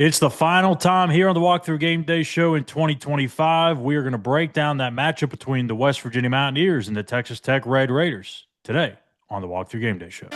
It's the final time here on the Walk Thru GameDay Show in 2025. We are going to break down that matchup between the West Virginia Mountaineers and the Texas Tech Red Raiders today on the Walk Thru GameDay Show.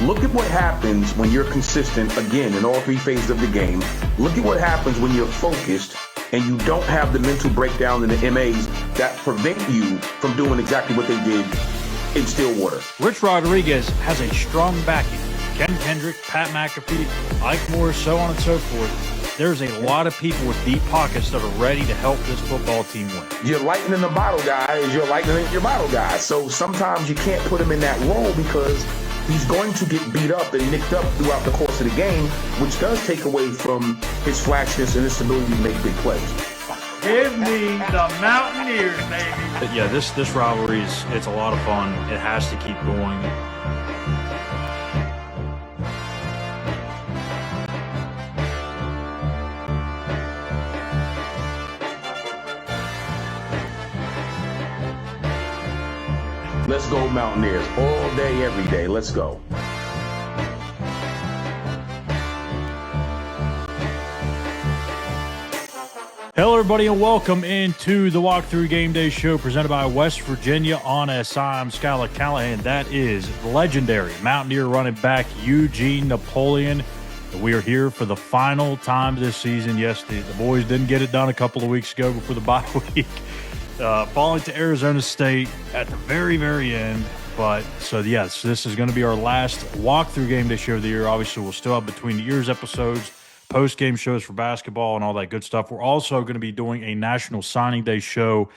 Look at what happens when you're consistent, again, in all three phases of the game. Look at what happens when you're focused and you don't have the mental breakdown and the MAs that prevent you from doing exactly what they did in Stillwater. Rich Rodriguez has a strong backing. Ken Kendrick, Pat McAfee, Ike Morris, so on and so forth. There's a lot of people with deep pockets that are ready to help this football team win. Your lightning the bottle guy is your lightning your bottle guy. So sometimes you can't put him in that role because he's going to get beat up and nicked up throughout the course of the game, which does take away from his flashiness and his ability to make big plays. Give me the Mountaineers, baby. But yeah, this rivalry it's a lot of fun. It has to keep going. Let's go Mountaineers all day, every day. Let's go. Hello, everybody, and welcome into the Walk Thru GameDay Show presented by West Virginia on SI. I'm Schuyler Callihan. That is legendary Mountaineer running back Eugene Napoleon. We are here for the final time this season. Yes, the boys didn't get it done a couple of weeks ago before the bye week. Falling to Arizona State at the very, very end. But so, yes, this is going to be our last Walk Thru GameDay Show of the year. Obviously, we'll still have between the Eers episodes, post-game shows for basketball and all that good stuff. We're also going to be doing a National Signing Day show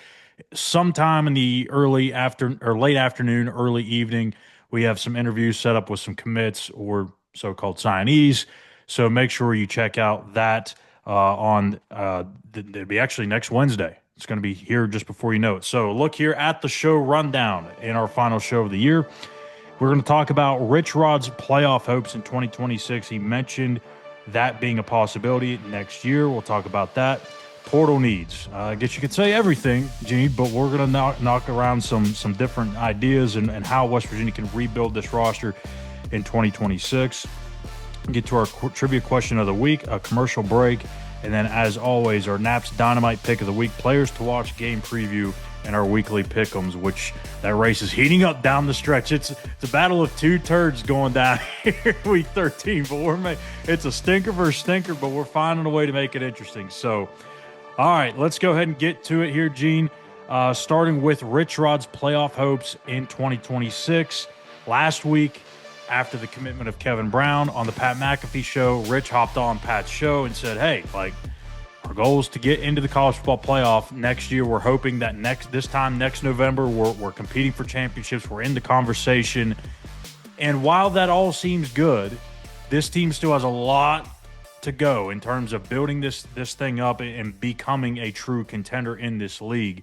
sometime in the late afternoon, early evening. We have some interviews set up with some commits or so-called signees. So make sure you check out that it'll be actually next Wednesday. It's going to be here just before you know it. So look here at the show rundown in our final show of the year. We're going to talk about Rich Rod's playoff hopes in 2026. He mentioned that being a possibility next year. We'll talk about that. Portal needs. I guess you could say everything, Gene, but we're going to knock around some different ideas and how West Virginia can rebuild this roster in 2026. Get to our trivia question of the week, a commercial break, and then, as always, our Naps Dynamite Pick of the Week, players to watch, game preview, and our weekly pick'ems, which that race is heating up down the stretch. It's a battle of two turds going down here week 13, but it's a stinker versus stinker, but we're finding a way to make it interesting. So, all right, let's go ahead and get to it here, Gene. Starting with Rich Rod's playoff hopes in 2026. Last week, after the commitment of Kevin Brown on the Pat McAfee show, Rich hopped on Pat's show and said, hey, our goal is to get into the college football playoff next year. We're hoping that next November, we're competing for championships. We're in the conversation. And while that all seems good, this team still has a lot to go in terms of building this thing up and becoming a true contender in this league.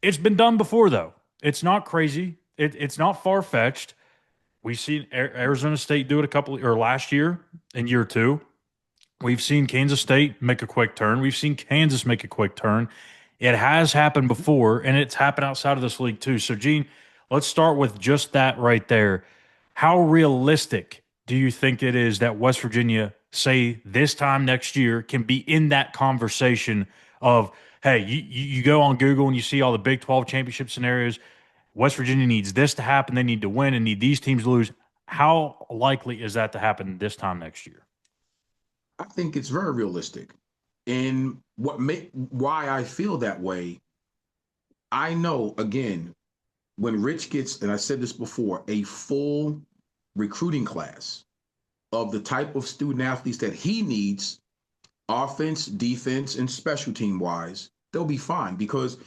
It's been done before, though. It's not crazy. It's not far-fetched. We've seen Arizona State do it last year in year two. We've seen Kansas State make a quick turn. We've seen Kansas make a quick turn. It has happened before, and it's happened outside of this league too. So, Gene, let's start with just that right there. How realistic do you think it is that West Virginia, say this time next year, can be in that conversation of, hey, you go on Google and you see all the Big 12 championship scenarios. West Virginia needs this to happen. They need to win and need these teams to lose. How likely is that to happen this time next year? I think it's very realistic. And why I feel that way, I know, again, when Rich gets, and I said this before, a full recruiting class of the type of student athletes that he needs, offense, defense, and special team wise, they'll be fine. Because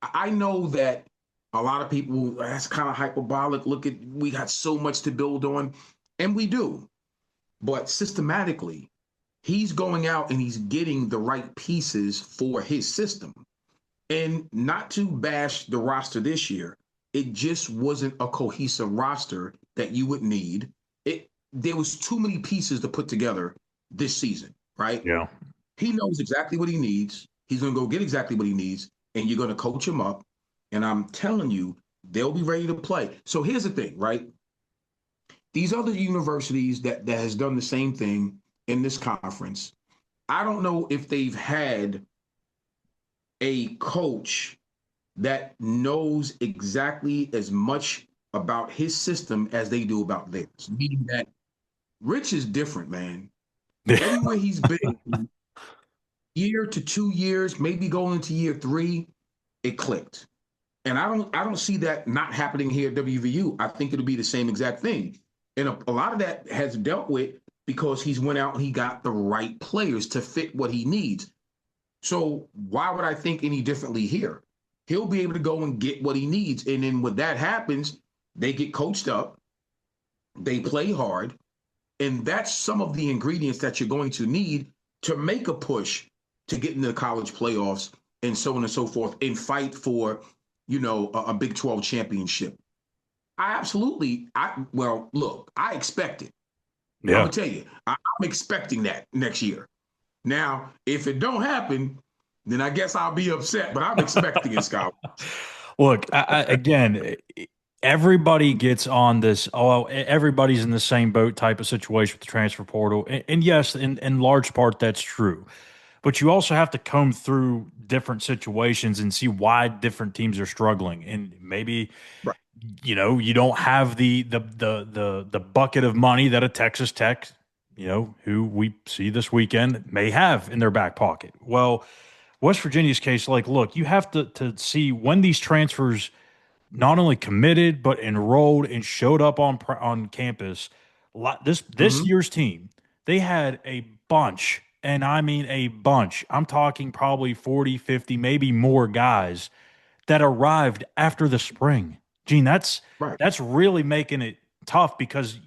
I know that a lot of people, that's kind of hyperbolic. We got so much to build on, and we do. But systematically, he's going out and he's getting the right pieces for his system. And not to bash the roster this year, it just wasn't a cohesive roster that you would need. There was too many pieces to put together this season. right? Yeah. He knows exactly what he needs. He's going to go get exactly what he needs, and you're going to coach him up. And I'm telling you, they'll be ready to play. So here's the thing, right? These other universities that has done the same thing in this conference, I don't know if they've had a coach that knows exactly as much about his system as they do about theirs. Meaning that Rich is different, man. Everywhere he's been, year to 2 years, maybe going into year three, it clicked. And I don't see that not happening here at WVU. I think it'll be the same exact thing. And a lot of that has dealt with because he's went out and he got the right players to fit what he needs. So why would I think any differently here? He'll be able to go and get what he needs. And then when that happens, they get coached up, they play hard, and that's some of the ingredients that you're going to need to make a push to get into the college playoffs and so on and so forth and fight for, a Big 12 championship. Well, look, I expect it. I'm Yeah. gonna tell you, I'm expecting that next year. Now, if it don't happen, then I guess I'll be upset, but I'm expecting it, Scott. Look, again, everybody gets on this. Oh, everybody's in the same boat type of situation with the transfer portal. And yes, in large part, that's true. But you also have to comb through different situations and see why different teams are struggling. And maybe Right. you don't have the bucket of money that a Texas Tech, who we see this weekend may have in their back pocket. Well, West Virginia's case, like, look, you have to see when these transfers not only committed but enrolled and showed up on campus. This Mm-hmm. year's team, they had a bunch, and I mean a bunch. I'm talking probably 40, 50, maybe more guys that arrived after the spring. Gene, that's Right. that's really making it tough because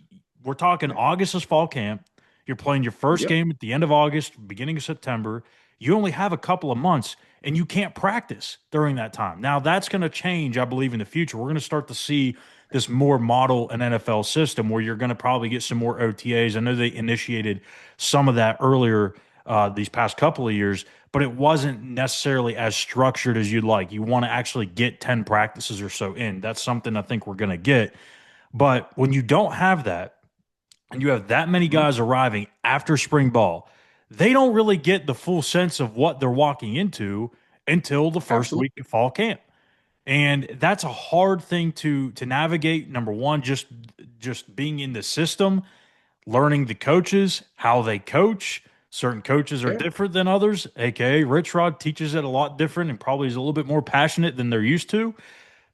we're talking August is fall camp. You're playing your first Yep. game at the end of August, beginning of September. You only have a couple of months and you can't practice during that time. Now that's going to change, I believe, in the future. We're going to start to see this more model an NFL system where you're going to probably get some more OTAs. I know they initiated some of that earlier these past couple of years, but it wasn't necessarily as structured as you'd like. You want to actually get 10 practices or so in. That's something I think we're going to get. But when you don't have that, and you have that many Mm-hmm. guys arriving after spring ball, they don't really get the full sense of what they're walking into until the first week Absolutely. of fall camp. And that's a hard thing to navigate. Number one, just being in the system, learning the coaches, how they coach. Certain coaches are Yeah. different than others, aka Rich Rod teaches it a lot different and probably is a little bit more passionate than they're used to.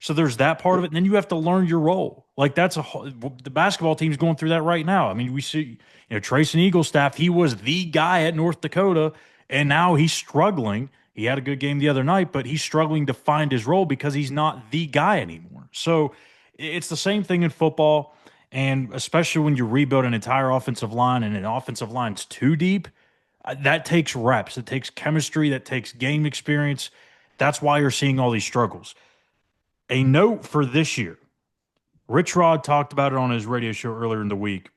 So there's that part of Yep. it. And then you have to learn your role. Like the basketball team's going through that right now. I mean, we see, Trace and Eagle staff, he was the guy at North Dakota, and now he's struggling. He had a good game the other night, but he's struggling to find his role because he's not the guy anymore. So it's the same thing in football. And especially when you rebuild an entire offensive line and an offensive line's too deep, that takes reps. It takes chemistry. That takes game experience. That's why you're seeing all these struggles. A note for this year, Rich Rod talked about it on his radio show earlier in the week.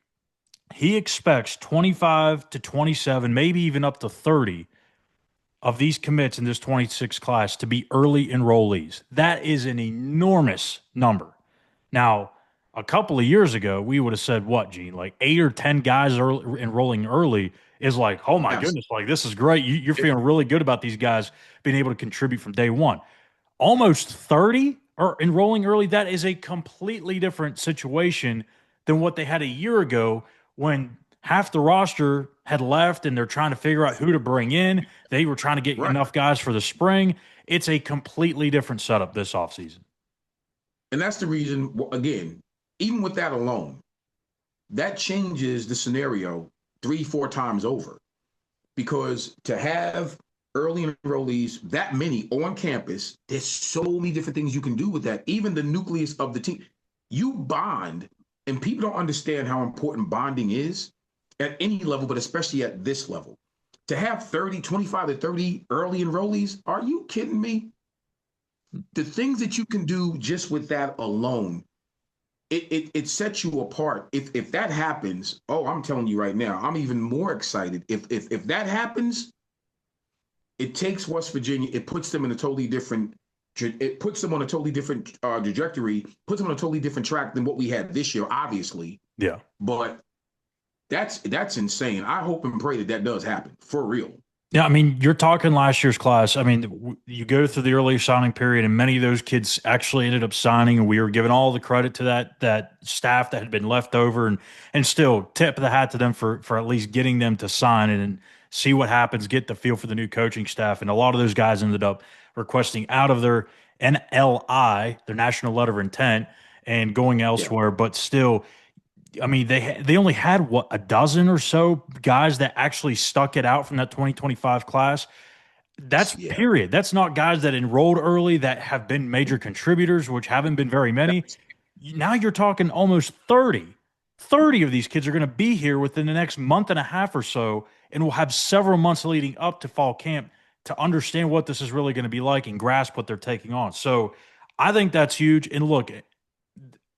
He expects 25 to 27, maybe even up to 30 of these commits in this 26 class to be early enrollees. That is an enormous number. Now, a couple of years ago, we would have said what, Gene? Like 8 or 10 guys enrolling early is like, oh my Absolutely. goodness, like this is great. You're feeling really good about these guys being able to contribute from day one. Almost 30 are enrolling early. That is a completely different situation than what they had a year ago when half the roster had left and they're trying to figure out who to bring in. They were trying to get Right. enough guys for the spring. It's a completely different setup this offseason. And that's the reason, again, even with that alone, that changes the scenario 3, 4 times over. Because to have early enrollees, that many on campus, there's so many different things you can do with that. Even the nucleus of the team, you bond, and people don't understand how important bonding is at any level, but especially at this level. To have 30, 25 to 30 early enrollees, are you kidding me? The things that you can do just with that alone it sets you apart. If that happens, oh, I'm telling you right now, I'm even more excited. If that happens, it takes West Virginia, it puts them in a totally different, it puts them on a totally different trajectory, puts them on a totally different track than what we had this year, obviously. Yeah. But that's insane. I hope and pray that that does happen for real. Yeah, I mean, you're talking last year's class. I mean, you go through the early signing period, and many of those kids actually ended up signing, and we were giving all the credit to that staff that had been left over, and still tip of the hat to them for at least getting them to sign and see what happens, get the feel for the new coaching staff. And a lot of those guys ended up requesting out of their NLI, their national letter of intent, and going Yeah. elsewhere. But still, I mean, they only had what, a dozen or so guys that actually stuck it out from that 2025 class. That's Yeah. period. That's not guys that enrolled early that have been major contributors, which haven't been very many. Now you're talking almost 30. 30 of these kids are going to be here within the next month and a half or so, and we'll have several months leading up to fall camp to understand what this is really going to be like and grasp what they're taking on. So I think that's huge. And look,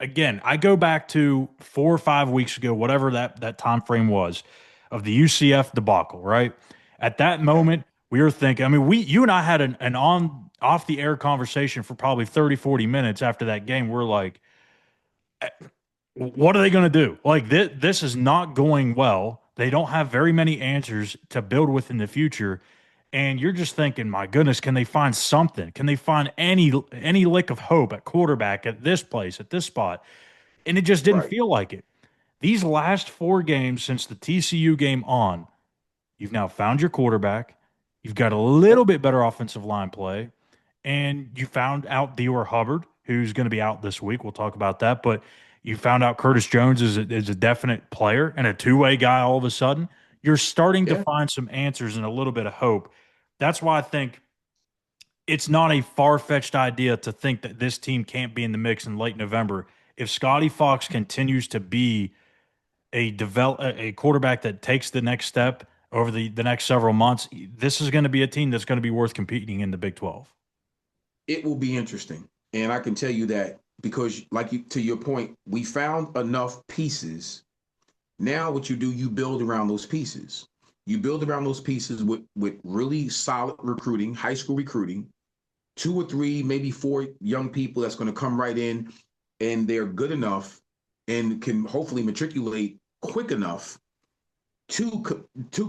again, I go back to 4 or 5 weeks ago, whatever that time frame was, of the UCF debacle, right? At that Yeah. moment, we were thinking, I mean, you and I had an on off the air conversation for probably 30, 40 minutes after that game. We're like, what are they going to do? Like, this is not going well. They don't have very many answers to build with in the future. And you're just thinking, my goodness, can they find something? Can they find any lick of hope at quarterback at this place, at this spot? And it just didn't Right. feel like it. These last 4 games since the TCU game on, you've now found your quarterback. You've got a Yep. little bit better offensive line play, and you found out Dior Hubbard, who's going to be out this week. We'll talk about that. But you found out Curtis Jones is a definite player and a two-way guy all of a sudden. You're starting to Yeah. find some answers and a little bit of hope. That's why I think it's not a far-fetched idea to think that this team can't be in the mix in late November. If Scotty Fox continues to be a quarterback that takes the next step over the next several months, this is going to be a team that's going to be worth competing in the Big 12. It will be interesting. And I can tell you that because, like you, to your point, we found enough pieces. Now, what you do, you build around those pieces. You build around those pieces with really solid recruiting, high school recruiting, 2 or 3, maybe 4 young people that's going to come right in, and they're good enough and can hopefully matriculate quick enough to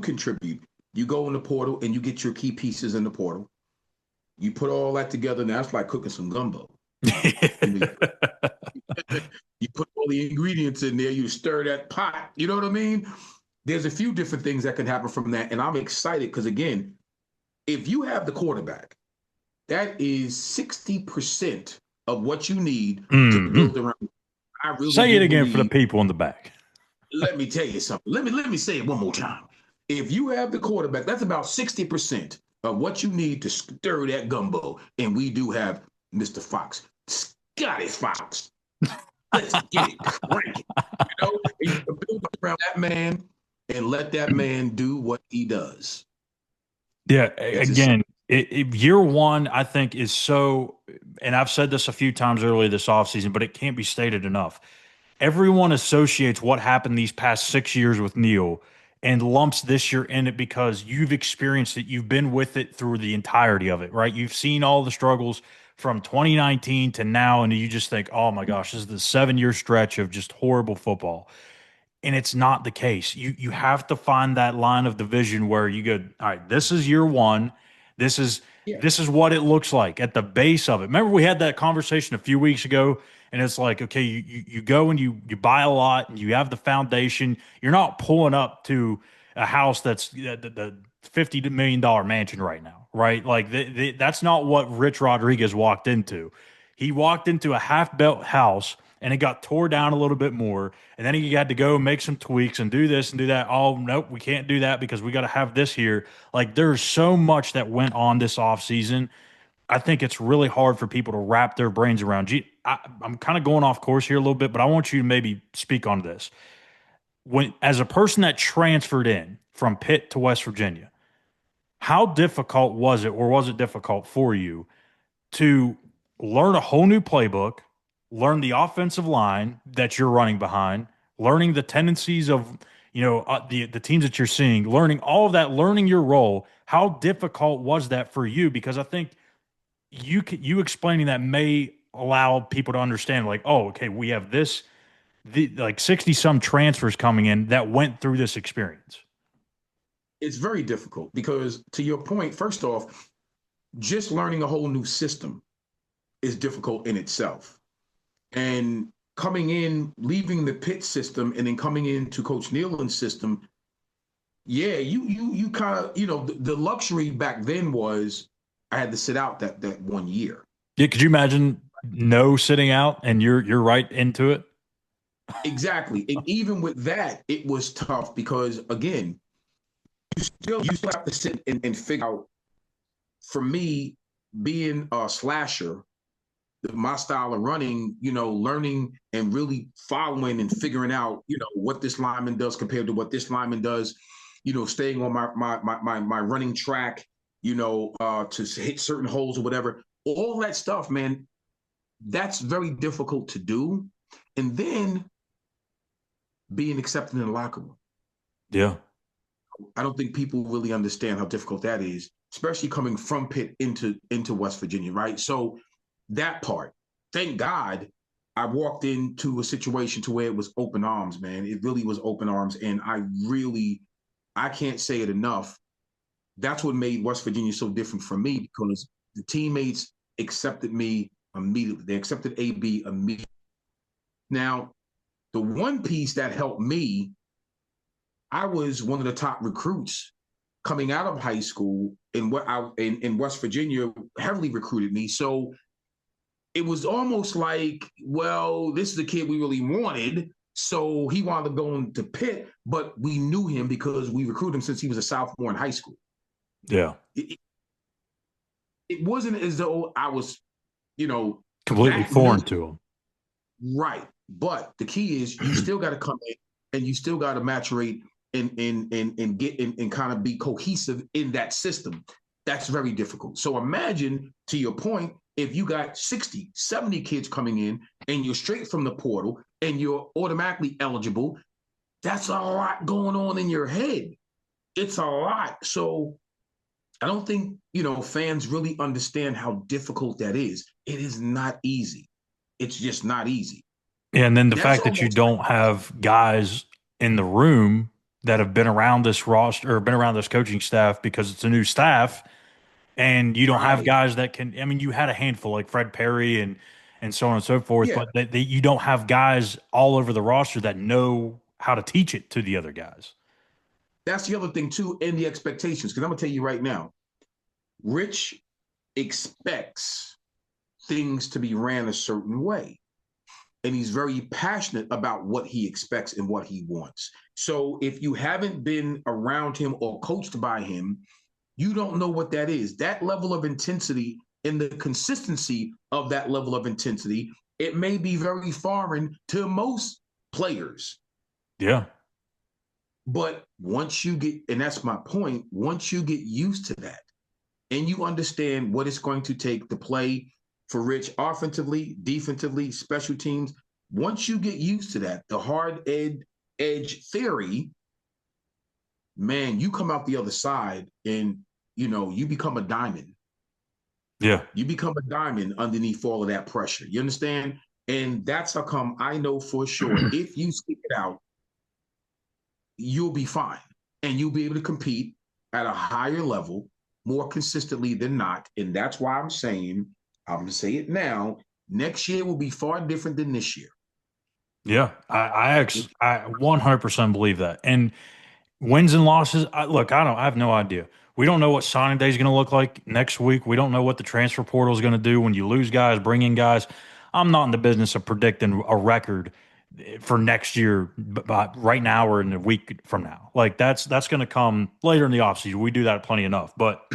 contribute. You go in the portal and you get your key pieces in the portal. You put all that together, now it's like cooking some gumbo. You you put all the ingredients in there, you stir that pot. You know what I mean? There's a few different things that can happen from that, and I'm excited because again, if you have the quarterback, that is 60% of what you need to Mhm. build around. I really Say it do again for the believe. people in the back. Let me tell you something. Let me say it one more time. If you have the quarterback, that's about 60% of what you need to stir that gumbo. And we do have Mr. Fox, Scotty Fox. Let's get it cranking. And you can build around that man and let that man do what he does. Yeah, That's it. again, year one, I think, is so, and I've said this a few times earlier this offseason, but it can't be stated enough. Everyone associates what happened these past 6 years with Neil and lumps this year in it because you've experienced it. You've been with it through the entirety of it, right? You've seen all the struggles from 2019 to now, and you just think, oh my gosh, this is the 7 year stretch of just horrible football. And it's not the case. You have to find that line of division where you go, all right, this is year one. This is Yeah. this is what it looks like at the base of it. Remember we had that conversation a few weeks ago, and it's like, okay, you go and you buy a lot and you have the foundation. You're not pulling up to a house that's the $50 million mansion right now, right? Like that's not what Rich Rodriguez walked into. He walked into a half-built house and it got tore down a little bit more. And then he had to go and make some tweaks and do this and do that. Oh, nope, we can't do that because we got to have this here. Like there's so much that went on this offseason. I think it's really hard for people to wrap their brains around. I'm kind of going off course here a little bit, but I want you to maybe speak on this. When, as a person that transferred in from Pitt to West Virginia, how difficult was it, or was it difficult for you to learn a whole new playbook, learn the offensive line that you're running behind, learning the tendencies of the teams that you're seeing, learning all of that, learning your role. How difficult was that for you? Because I think you explaining that may allow people to understand, like, oh, okay, we have like 60 some transfers coming in that went through this experience. It's very difficult because, to your point, first off, just learning a whole new system is difficult in itself. And coming in, leaving the pit system, and then coming into Coach Nealon's system, yeah, you kind of, the luxury back then was I had to sit out that 1 year. Yeah, could you imagine no sitting out and you're right into it? Exactly. And even with that, it was tough because, again, you still have to sit and figure out. For me, being a slasher, my style of running, learning and really following and figuring out, what this lineman does compared to what this lineman does, staying on my running track, to hit certain holes or whatever. All that stuff, man, that's very difficult to do. And then being accepted in the locker room. Yeah. I don't think people really understand how difficult that is, especially coming from Pitt into West Virginia, right? So that part, thank God I walked into a situation to where it was open arms, man. It really was open arms. And I can't say it enough. That's what made West Virginia so different from me, because the teammates accepted me immediately. They accepted AB immediately. Now, the one piece that helped me, I was one of the top recruits coming out of high school in West Virginia, heavily recruited me. So it was almost like, well, this is the kid we really wanted. So he wanted to go into Pitt, but we knew him because we recruited him since he was a sophomore in high school. Yeah. It wasn't as though I was, completely foreign to him. Right. But the key is you still got to come in and you still got to maturate and get and kind of be cohesive in that system. That's very difficult. So imagine, to your point, if you got 60, 70 kids coming in and you're straight from the portal and you're automatically eligible, that's a lot going on in your head. It's a lot. So I don't think, fans really understand how difficult that is. It is not easy. It's just not easy. And then the fact that you don't have guys in the room that have been around this roster or been around this coaching staff, because it's a new staff, and you don't have guys that can. I mean, you had a handful like Fred Perry and so on and so forth, but you don't have guys all over the roster that know how to teach it to the other guys. That's the other thing too, and the expectations. Because I'm gonna tell you right now, Rich expects things to be ran a certain way. And he's very passionate about what he expects and what he wants. So if you haven't been around him or coached by him, you don't know what that is. That level of intensity and the consistency of that level of intensity, it may be very foreign to most players. Yeah. But once you get, and that's my point, once you get used to that and you understand what it's going to take to play for Rich offensively, defensively, special teams, once you get used to that, the hard edge theory, man, you come out the other side and, you become a diamond. Yeah. You become a diamond underneath all of that pressure. You understand? And that's how come I know for sure, if you stick it out, you'll be fine. And you'll be able to compete at a higher level more consistently than not. And that's why I'm saying, I'm going to say it now, next year will be far different than this year. Yeah, I 100% believe that. And wins and losses, I have no idea. We don't know what signing day is going to look like next week. We don't know what the transfer portal is going to do when you lose guys, bring in guys. I'm not in the business of predicting a record for next year, but right now or in a week from now. Like that's going to come later in the offseason. We do that plenty enough. But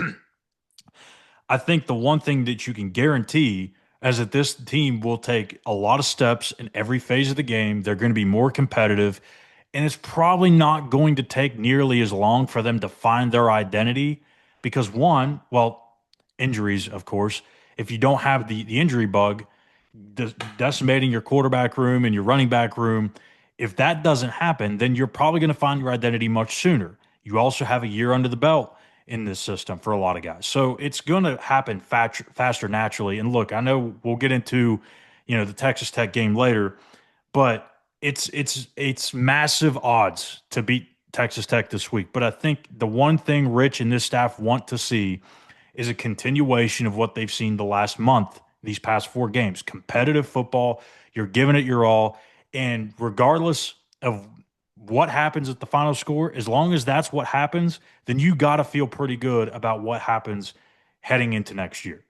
I think the one thing that you can guarantee is that this team will take a lot of steps in every phase of the game. They're going to be more competitive, and it's probably not going to take nearly as long for them to find their identity because injuries, of course. If you don't have the injury bug, decimating your quarterback room and your running back room. If that doesn't happen, then you're probably going to find your identity much sooner. You also have a year under the belt in this system for a lot of guys. So it's going to happen faster naturally. And look, I know we'll get into, the Texas Tech game later, but it's massive odds to beat Texas Tech this week. But I think the one thing Rich and this staff want to see is a continuation of what they've seen the last month, these past 4 games. Competitive football, you're giving it your all. And regardless of what happens at the final score, as long as that's what happens, then you got to feel pretty good about what happens heading into next year.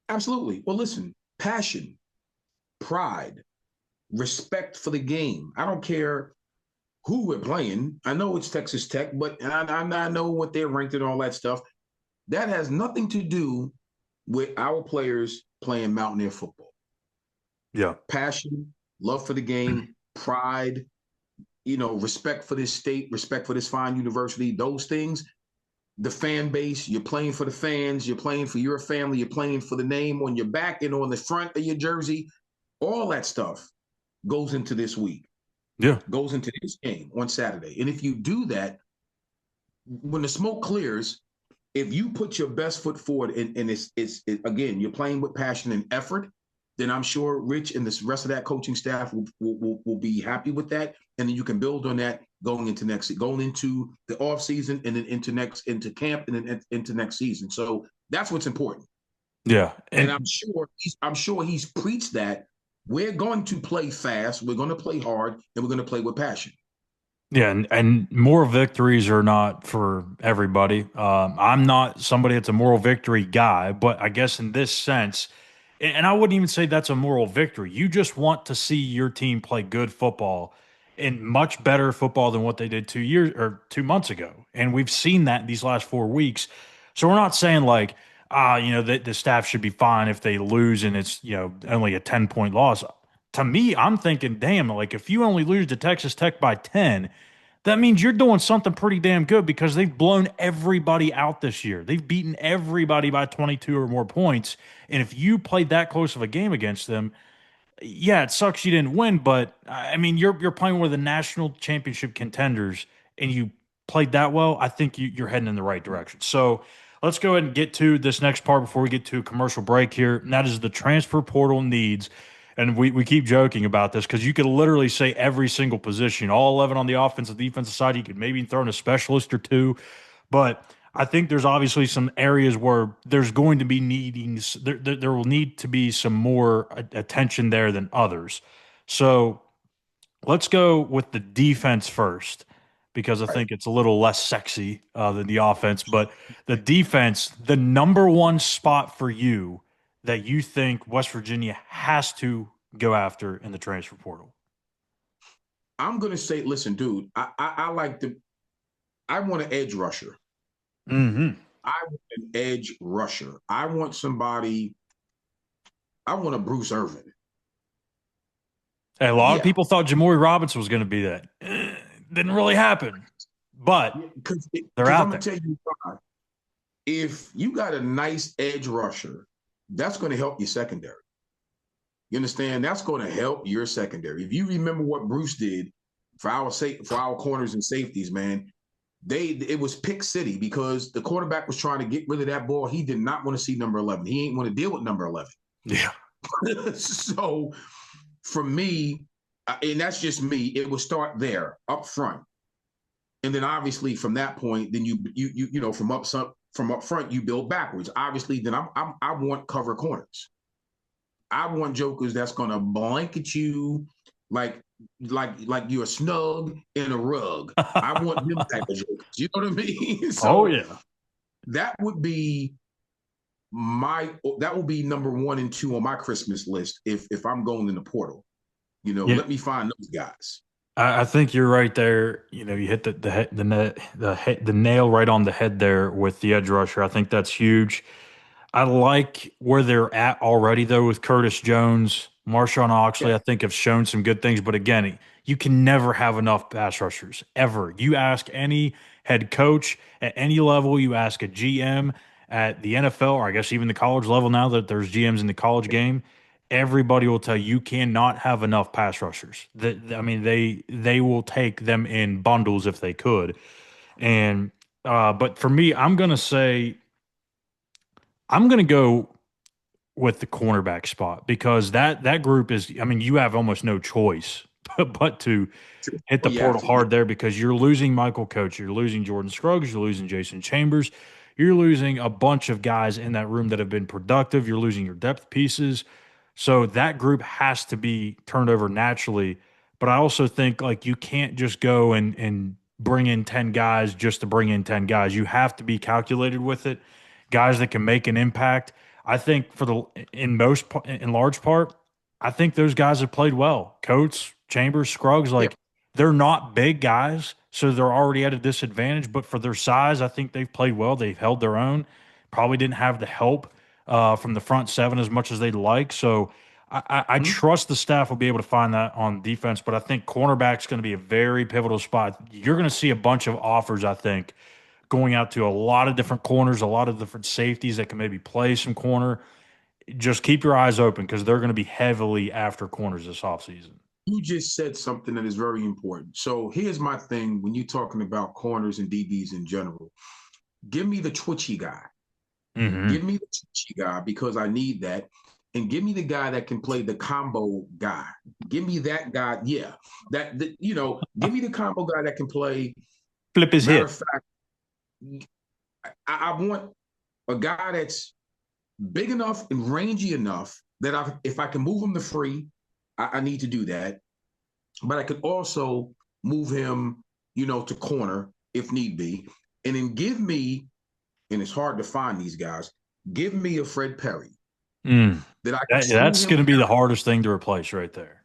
Absolutely. Well, listen, passion, pride, respect for the game. I don't care who we're playing. I know it's Texas Tech, but I know what they're ranked and all that stuff. That has nothing to do with our players playing Mountaineer football. Yeah. Passion, love for the game, pride, respect for this state, respect for this fine university, those things. The fan base, you're playing for the fans, you're playing for your family, you're playing for the name on your back and on the front of your jersey. All that stuff goes into this week. Yeah. Goes into this game on Saturday. And if you do that, when the smoke clears, if you put your best foot forward and it's again, you're playing with passion and effort, then I'm sure Rich and the rest of that coaching staff will be happy with that. And then you can build on that going into the off season and then into camp and then into next season. So that's what's important. Yeah. And I'm sure he's preached that we're going to play fast, we're going to play hard, and we're going to play with passion. Yeah, and moral victories are not for everybody. I'm not somebody that's a moral victory guy, but I guess in this sense, and I wouldn't even say that's a moral victory. You just want to see your team play good football and much better football than what they did 2 years or 2 months ago. And we've seen that these last 4 weeks. So we're not saying like, the staff should be fine if they lose and it's, only a 10-point loss. To me, I'm thinking, damn, like if you only lose to Texas Tech by 10, that means you're doing something pretty damn good because they've blown everybody out this year. They've beaten everybody by 22 or more points. And if you played that close of a game against them, yeah, it sucks you didn't win, but I mean, you're playing with the national championship contenders and you played that well. I think you're heading in the right direction. So let's go ahead and get to this next part before we get to a commercial break here. And that is the transfer portal needs. And we keep joking about this because you could literally say every single position, all 11 on the offensive, defensive side. You could maybe throw in a specialist or two. But I think there's obviously some areas where there's going to be there will need to be some more attention there than others. So let's go with the defense first because I think it's a little less sexy than the offense. But the defense, the number one spot for you that you think West Virginia has to go after in the transfer portal? I'm gonna say, listen, dude, I want an edge rusher. Mm-hmm. I want an edge rusher. I want a Bruce Irvin. Hey, a lot of people thought Jamori Robinson was going to be that. Didn't really happen, but they're out there. I'm gonna tell you why. If you got a nice edge rusher, that's going to help your secondary. You understand? That's going to help your secondary. If you remember what Bruce did for our corners and safeties, man, it was pick city because the quarterback was trying to get rid of that ball. He did not want to see number 11. He ain't want to deal with number 11. Yeah. So for me, and that's just me, it will start there up front. And then obviously from that point, then you from up front, you build backwards. Obviously, then I want cover corners. I want jokers that's gonna blanket you like you're snug in a rug. I want them type of jokers. You know what I mean? So yeah. That would be number 1 and 2 on my Christmas list if I'm going in the portal. Let me find those guys. I think you're right there. You hit the nail right on the head there with the edge rusher. I think that's huge. I like where they're at already, though, with Curtis Jones. Marshawn Oxley, I think, have shown some good things. But again, you can never have enough pass rushers, ever. You ask any head coach at any level, you ask a GM at the NFL, or I guess even the college level now that there's GMs in the college game, everybody will tell you cannot have enough pass rushers. I mean, they will take them in bundles if they could. And but for me, I'm gonna go with the cornerback spot because that group is. I mean, you have almost no choice but to hit Oh, the you have portal to. Yeah. hard there because you're losing Michael Coach, you're losing Jordan Scruggs, you're losing Jason Chambers, you're losing a bunch of guys in that room that have been productive. You're losing your depth pieces. So that group has to be turned over naturally. But I also think like you can't just go and bring in 10 guys just to bring in 10 guys. You have to be calculated with it. Guys that can make an impact. I think for the in large part, I think those guys have played well. Coates, Chambers, Scruggs, Yeah. like they're not big guys, so they're already at a disadvantage. But for their size, I think they've played well. They've held their own. Probably didn't have the help from the front seven as much as they'd like. So I Mhm. trust the staff will be able to find that on defense. But I think cornerback's going to be a very pivotal spot. You're going to see a bunch of offers, I think, going out to a lot of different corners, a lot of different safeties that can maybe play some corner. Just keep your eyes open because they're going to be heavily after corners this offseason. You just said something that is very important. So here's my thing when you're talking about corners and DBs in general. Give me the twitchy guy. Mm-hmm. Give me the twitchy guy because I need that. And give me the guy that can play the combo guy. Give me that guy. Yeah. Give me the combo guy that can play. Flip his Matter hip. of fact, I want a guy that's big enough and rangy enough that if I can move him to free, I need to do that. But I could also move him, to corner if need be. And then give me, and it's hard to find these guys, give me a Fred Perry Mm. that I can screw That's him going to be the down. hardest thing to replace right there.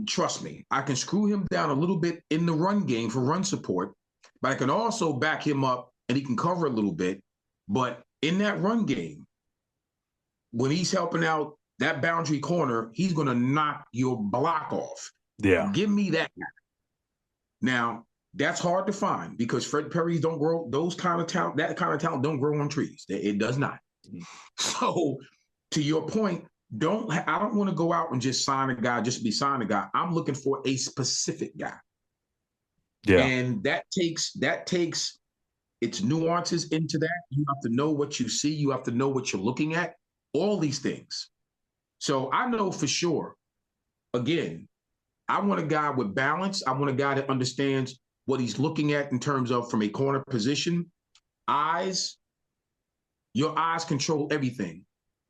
Trust me, I can screw him down a little bit in the run game for run support, but I can also back him up and he can cover a little bit. But in that run game, when he's helping out that boundary corner, he's going to knock your block off. Yeah. Give me that. Now, that's hard to find because Fred Perry's don't grow those kind of talent, that kind of talent don't grow on trees. It does not. So, to your point, I don't want to go out and just sign a guy just to be signing a guy. I'm looking for a specific guy. Yeah. And that takes its nuances into that. You have to know what you see, you have to know what you're looking at, all these things. So I know for sure, again, I want a guy with balance. I want a guy that understands what he's looking at in terms of from a corner position. Eyes, your eyes control everything.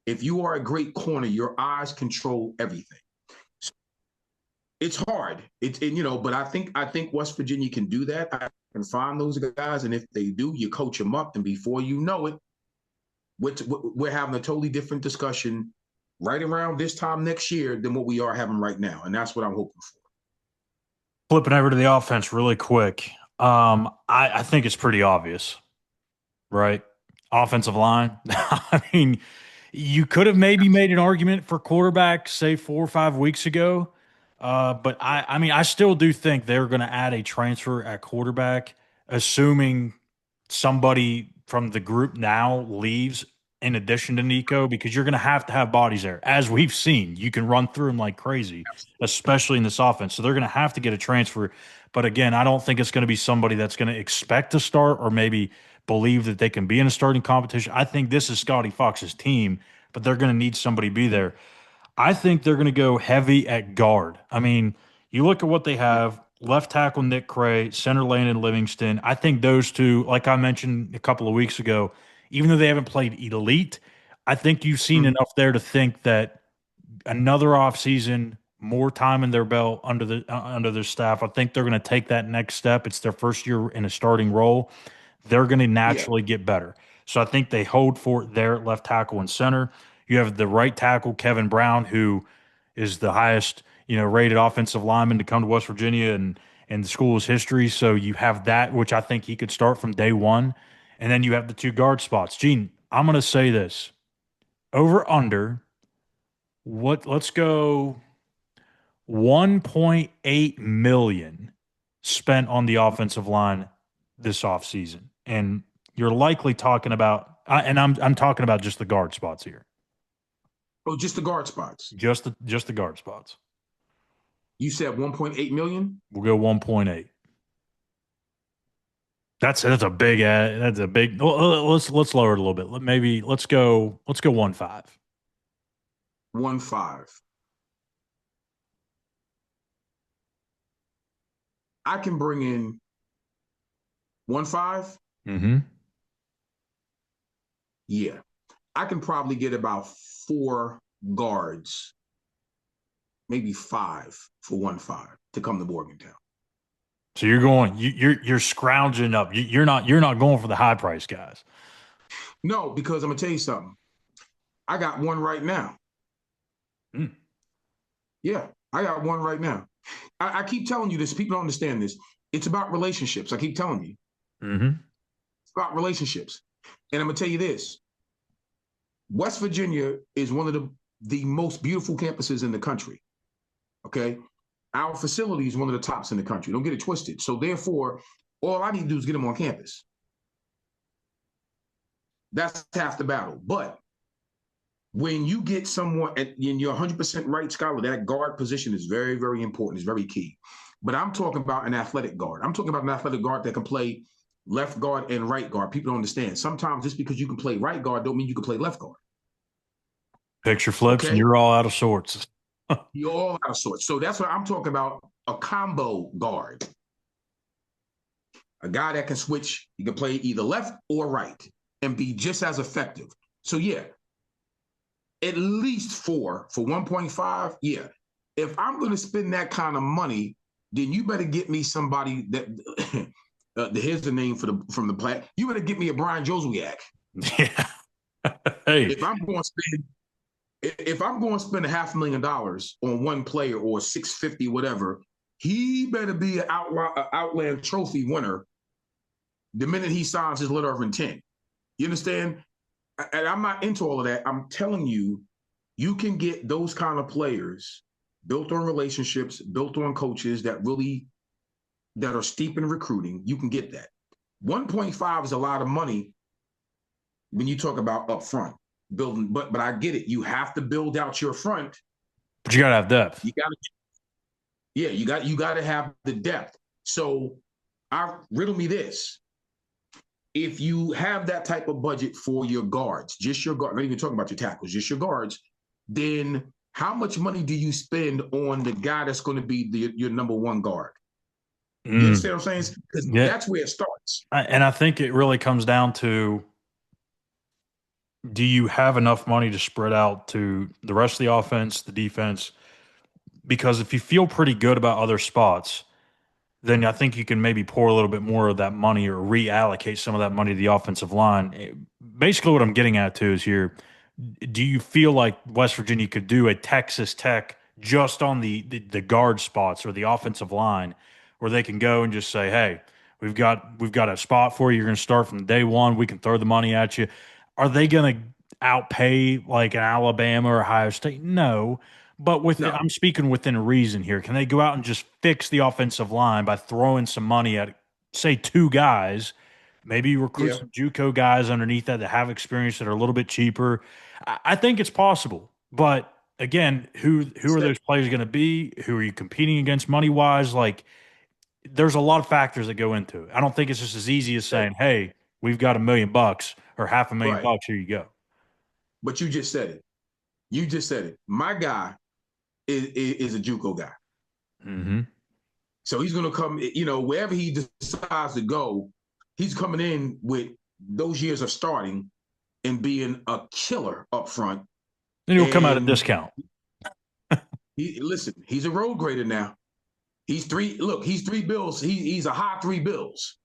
If you are a great corner, your eyes control everything. So it's hard. But I think West Virginia can do that. I can find those guys, and if they do, you coach them up, and before you know it, we're having a totally different discussion right around this time next year than what we are having right now, and that's what I'm hoping for. Flipping over to the offense really quick. I think it's pretty obvious, right? Offensive line. I mean, you could have maybe made an argument for quarterback, say 4 or 5 weeks ago. But I mean, I still do think they're going to add a transfer at quarterback, assuming somebody from the group now leaves in addition to Nico, because you're going to have bodies there. As we've seen, you can run through them like crazy, especially in this offense. So they're going to have to get a transfer. But again, I don't think it's going to be somebody that's going to expect to start or maybe believe that they can be in a starting competition. I think this is Scotty Fox's team, but they're going to need somebody to be there. I think they're going to go heavy at guard. I mean, you look at what they have: left tackle Nick Cray, center Landon Livingston. I think those two, like I mentioned a couple of weeks ago, even though they haven't played elite, I think you've seen Mhm. enough there to think that another offseason, more time in their belt under their staff. I think they're going to take that next step. It's their first year in a starting role. They're going to Yeah. naturally get better. So I think they hold fort there at left tackle and center. You have the right tackle, Kevin Brown, who is the highest, rated offensive lineman to come to West Virginia and in the school's history. So you have that, which I think he could start from day one. And then you have the two guard spots. Gene, I'm going to say this. Over under, let's go 1.8 million spent on the offensive line this offseason. And you're likely talking about and I'm talking about just the guard spots here. Oh, just the guard spots. Just the guard spots. You said 1.8 million? We'll go 1.8. That's a big ad. That's a big. Let's lower it a little bit. Maybe let's go 1.5. 1.5. I can bring in 1.5. Mm-hmm. Yeah. I can probably get about 4 guards, maybe 5 for 1.5 to come to Morgantown. So you're scrounging up. You're not going for the high price guys. No, because I'm gonna tell you something. I got one right now. Mm. Yeah, I got one right now. I keep telling you this. People don't understand this. It's about relationships. I keep telling you. Mm-hmm. It's about relationships. And I'm gonna tell you this. West Virginia is one of the most beautiful campuses in the country. Okay. Our facility is one of the tops in the country. Don't get it twisted. So therefore, all I need to do is get them on campus. That's half the battle. But when you get someone, and you're 100% right, Schuyler, that guard position is very, very important. It's very key. But I'm talking about an athletic guard. I'm talking about an athletic guard that can play left guard and right guard. People don't understand. Sometimes just because you can play right guard don't mean you can play left guard. Picture flips, Okay? and you're all out of sorts. You're all out of sorts. So that's what I'm talking about, a combo guard. A guy that can switch, he can play either left or right and be just as effective. So yeah, at least 4 for 1.5. Yeah. If I'm going to spend that kind of money, then you better get me somebody that here's the name from the plat. You better get me a Brian Joswiak. Yeah. Hey. If I'm going to spend $500,000 on one player or 650, whatever, he better be an Outland Trophy winner the minute he signs his letter of intent. You understand? And I'm not into all of that. I'm telling you, you can get those kind of players built on relationships, built on coaches that are steep in recruiting. You can get that. 1.5 is a lot of money when you talk about upfront building, but I get it. You have to build out your front. But you gotta have depth. You got to have the depth. So riddle me this. If you have that type of budget for your guards, just your guard, not even talking about your tackles, just your guards, then how much money do you spend on the guy that's going to be your number one guard? You understand what I'm saying? Because that's where it starts. And I think it really comes down to, do you have enough money to spread out to the rest of the offense, the defense? Because if you feel pretty good about other spots, then I think you can maybe pour a little bit more of that money or reallocate some of that money to the offensive line. Basically, what I'm getting at too is here, do you feel like West Virginia could do a Texas Tech just on the guard spots or the offensive line, where they can go and just say, hey, we've got a spot for you. You're going to start from day one. We can throw the money at you. Are they going to outpay like an Alabama or Ohio State? No. But I'm speaking within reason here. Can they go out and just fix the offensive line by throwing some money at, say, 2 guys? Maybe you recruit some JUCO guys underneath that have experience that are a little bit cheaper. I think it's possible. But again, who are those players going to be? Who are you competing against money wise? Like, there's a lot of factors that go into it. I don't think it's just as easy as saying, hey, we've got $1 million or $500,000. Here you go. But you just said it. My guy is a JUCO guy. Mm-hmm. So he's going to come, wherever he decides to go, he's coming in with those years of starting and being a killer up front. Then he'll come at a discount. He's a road grader now. He's 3 bills. He's a high 3 bills.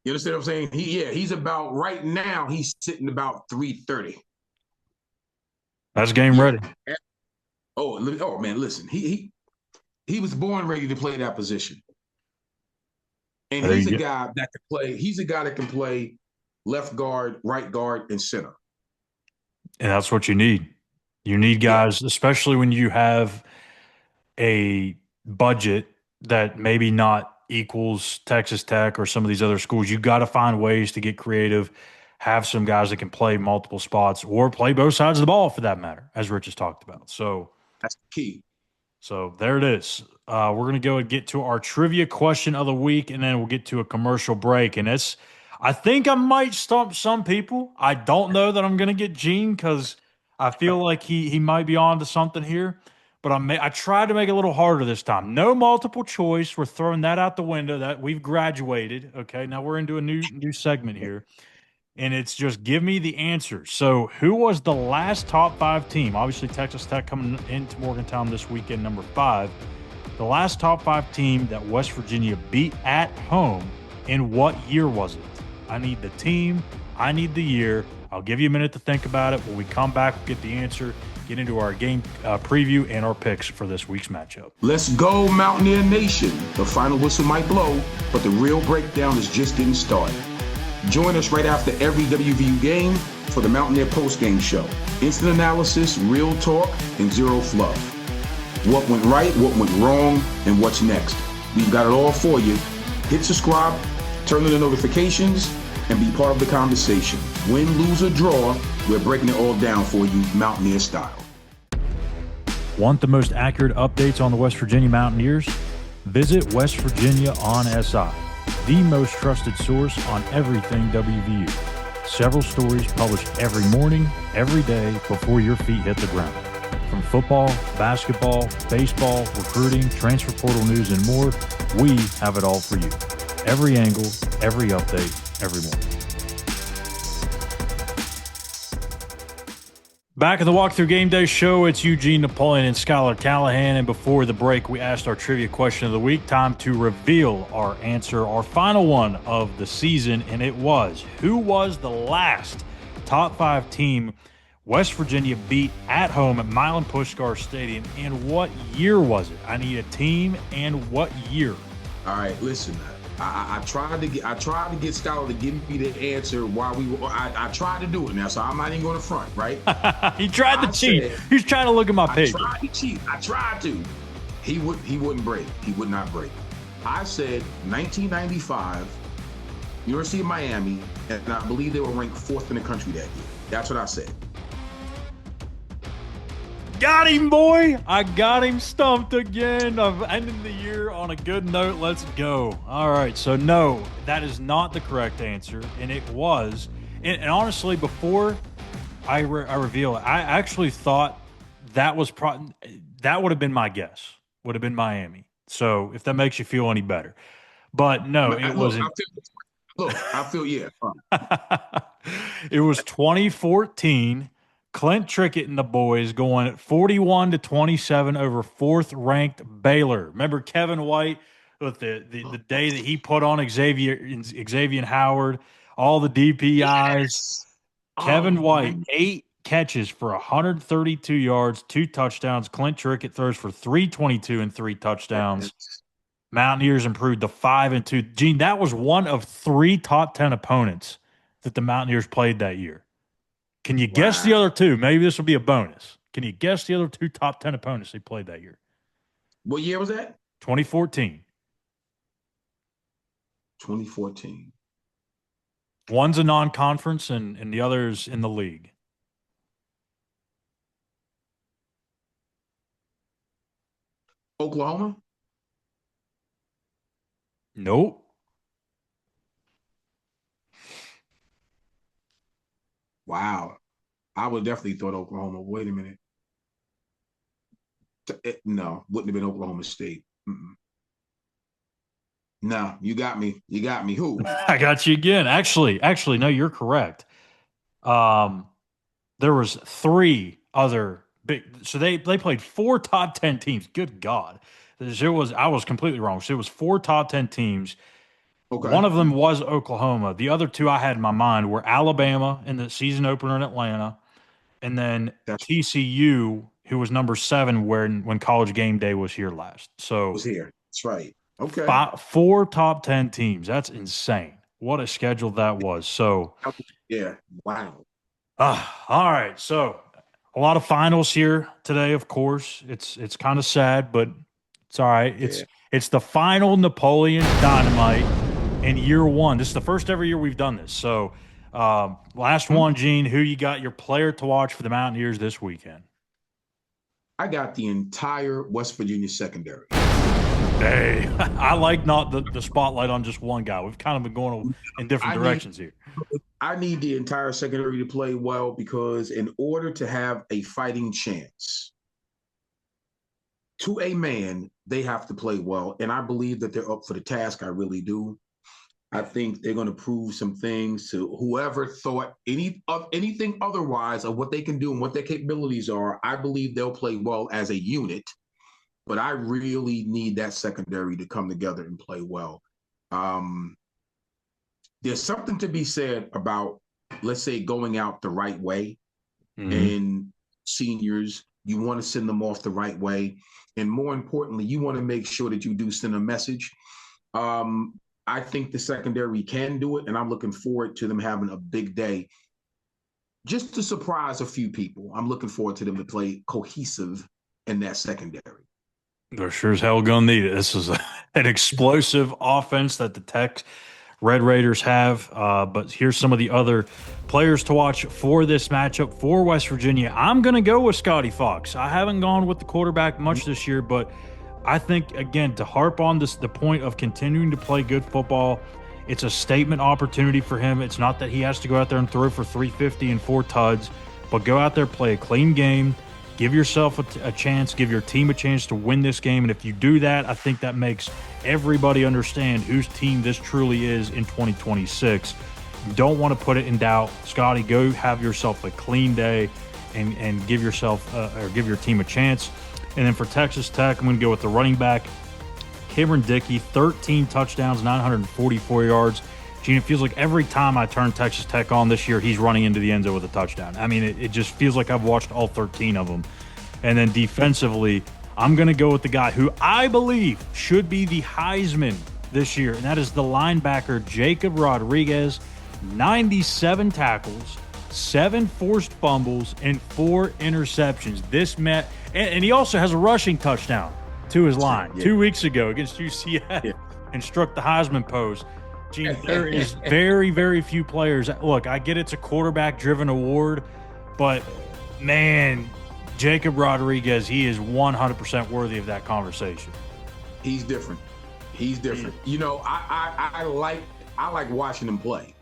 You understand what I'm saying? He's about, right now, he's sitting about 330. That's game ready. Oh man, listen, he was born ready to play that position. And he's a guy that can play. He's a guy that can play left guard, right guard, and center. And that's what you need. You need guys, especially when you have a budget that maybe not equals Texas Tech or some of these other schools. You got to find ways to get creative. have some guys that can play multiple spots or play both sides of the ball for that matter, as Rich has talked about. So that's the key. So there it is. We're going to go and get to our trivia question of the week, and then we'll get to a commercial break. And I think I might stump some people. I don't know that I'm going to get Gene because I feel like he might be on to something here. But I tried to make it a little harder this time. No multiple choice. We're throwing that out the window. That we've graduated. Okay, now we're into a new segment here. And it's just give me the answer. So, who was the last top 5 team? Obviously, Texas Tech coming into Morgantown this weekend, number 5. The last top 5 team that West Virginia beat at home, in what year was it? I need the team. I need the year. I'll give you a minute to think about it. When we come back, we'll get the answer, get into our game preview and our picks for this week's matchup. Let's go, Mountaineer Nation. The final whistle might blow, but the real breakdown is just getting started. Join us right after every WVU game for the Mountaineer Postgame Show. Instant analysis, real talk, and zero fluff. What went right, what went wrong, and what's next. We've got it all for you. Hit subscribe, turn on the notifications, and be part of the conversation. Win, lose, or draw, we're breaking it all down for you, Mountaineer style. Want the most accurate updates on the West Virginia Mountaineers? Visit West Virginia on SI, the most trusted source on everything WVU. Several stories published every morning, every day before your feet hit the ground. From football, basketball, baseball, recruiting, transfer portal news, and more, we have it all for you. Every angle, every update, every morning. Back at the Walk Thru GameDay Show, it's Eugene Napoleon and Schuyler Callihan. And before the break, we asked our trivia question of the week. Time to reveal our answer, our final one of the season. And it was, who was the last top 5 team West Virginia beat at home at Milan Puskar Stadium? And what year was it? I need a team and what year. All right, listen. I tried to get Schuyler to give me the answer while we were. I tried to do it now, so I'm not even going to front, right? He tried to cheat. He's trying to look at my page. I tried to cheat. I tried to. He wouldn't break. He would not break. I said 1995, University of Miami, and I believe they were ranked 4th in the country that year. That's what I said. Got him, boy. I got him stumped again. I'm ending the year on a good note. Let's go. All right. So, no, that is not the correct answer. And it was. And honestly, before I reveal it, I actually thought that was that would have been my guess. Would have been Miami. So, if that makes you feel any better. But no, it wasn't. I feel, yeah. It was 2014. Clint Trickett and the boys going at 41-27 over 4th-ranked Baylor. Remember Kevin White with the day that he put on Xavier Howard, all the DPIs. Yes. Kevin White, 8 catches for 132 yards, 2 touchdowns. Clint Trickett throws for 322 and 3 touchdowns. Mountaineers improved to 5-2. Gene, that was one of 3 top 10 opponents that the Mountaineers played that year. Can you guess the other 2? Maybe this will be a bonus. Can you guess the other 2 top 10 opponents they played that year? What year was that? 2014. 2014. One's a non-conference and the other's in the league. Oklahoma? Nope. Wow. I would definitely thought Oklahoma. Wait a minute. No, wouldn't have been Oklahoma State. No, you got me. You got me. Who? I got you again. Actually, no, you're correct. There was 3 other big. So they played 4 top 10 teams. Good God. I was completely wrong. So it was 4 top 10 teams. Okay. One of them was Oklahoma. The other 2 I had in my mind were Alabama in the season opener in Atlanta, and then TCU, who was number 7 when College Game Day was here last. So was here. That's right. Okay. 4 top 10 teams. That's insane. What a schedule that was. So yeah. Wow. All right. So a lot of finals here today. Of course, it's kind of sad, but it's all right. It's the final Napoleon Dynamite. In year 1, this is the first ever year we've done this. So Last one, Gene. Who you got your player to watch for the Mountaineers this weekend? I got the entire West Virginia secondary. Hey, I like not the spotlight on just one guy. We've kind of been going in different directions here. I need the entire secondary to play well because in order to have a fighting chance to a man, they have to play well. And I believe that they're up for the task. I really do. I think they're going to prove some things to whoever thought anything otherwise of what they can do and what their capabilities are. I believe they'll play well as a unit, but I really need that secondary to come together and play well. There's something to be said about, let's say, going out the right way. And seniors, you want to send them off the right way. And more importantly, you want to make sure that you do send a message. I think the secondary can do it, and I'm looking forward to them having a big day just to surprise a few people. I'm looking forward to them to play cohesive in that secondary. They're sure as hell going to need it. This is an explosive offense that the Tech Red Raiders have. But here's some of the other players to watch for this matchup for West Virginia. I'm going to go with Scotty Fox. I haven't gone with the quarterback much this year, but I think, again, to harp on the point of continuing to play good football, it's a statement opportunity for him. It's not that he has to go out there and throw for 350 and 4 tuds, but go out there, play a clean game, give yourself a chance, give your team a chance to win this game. And if you do that, I think that makes everybody understand whose team this truly is in 2026. You don't want to put it in doubt. Scotty, go have yourself a clean day and give yourself or give your team a chance. And then for Texas Tech, I'm going to go with the running back, Cameron Dickey, 13 touchdowns, 944 yards. Gene, it feels like every time I turn Texas Tech on this year, he's running into the end zone with a touchdown. I mean, it just feels like I've watched all 13 of them. And then defensively, I'm going to go with the guy who I believe should be the Heisman this year, and that is the linebacker Jacob Rodriguez, 97 tackles, 7 forced fumbles, and 4 interceptions. And he also has a rushing touchdown to his line 2 weeks ago against UCF and struck the Heisman pose. Gene, there is very, very few players. Look, I get it's a quarterback-driven award, but, man, Jacob Rodriguez, he is 100% worthy of that conversation. He's different. You know, I like watching him play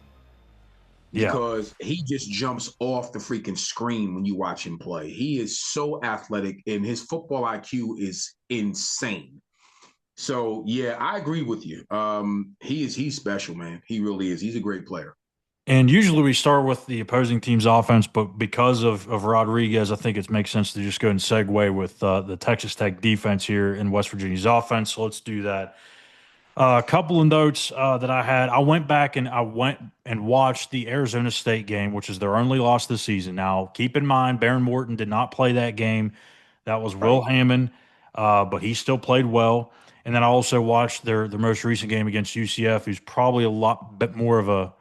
because he just jumps off the freaking screen when you watch him play. He is so athletic, and his football IQ is insane. So, yeah, I agree with you. He's special, man. He really is. He's a great player. And usually we start with the opposing team's offense, but because of Rodriguez, I think it makes sense to just go and segue with the Texas Tech defense here in West Virginia's offense. So let's do that. A couple of notes that I had. I went back and watched the Arizona State game, which is their only loss this season. Now, keep in mind, Baron Morton did not play that game. That was Will Hammond, but he still played well. And then I also watched their most recent game against UCF, who's probably a lot bit more of a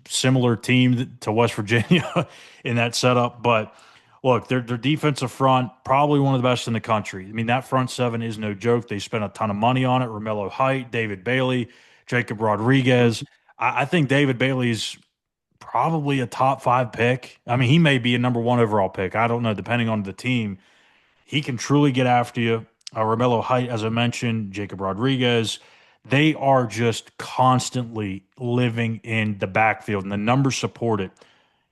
similar team to West Virginia in that setup. But look, their defensive front, probably one of the best in the country. I mean, that front seven is no joke. They spent a ton of money on it. Romello Height, David Bailey, Jacob Rodriguez. I think David Bailey's probably a top 5 pick. I mean, he may be a number 1 overall pick. I don't know, depending on the team. He can truly get after you. Romello Height, as I mentioned, Jacob Rodriguez, they are just constantly living in the backfield, and the numbers support it.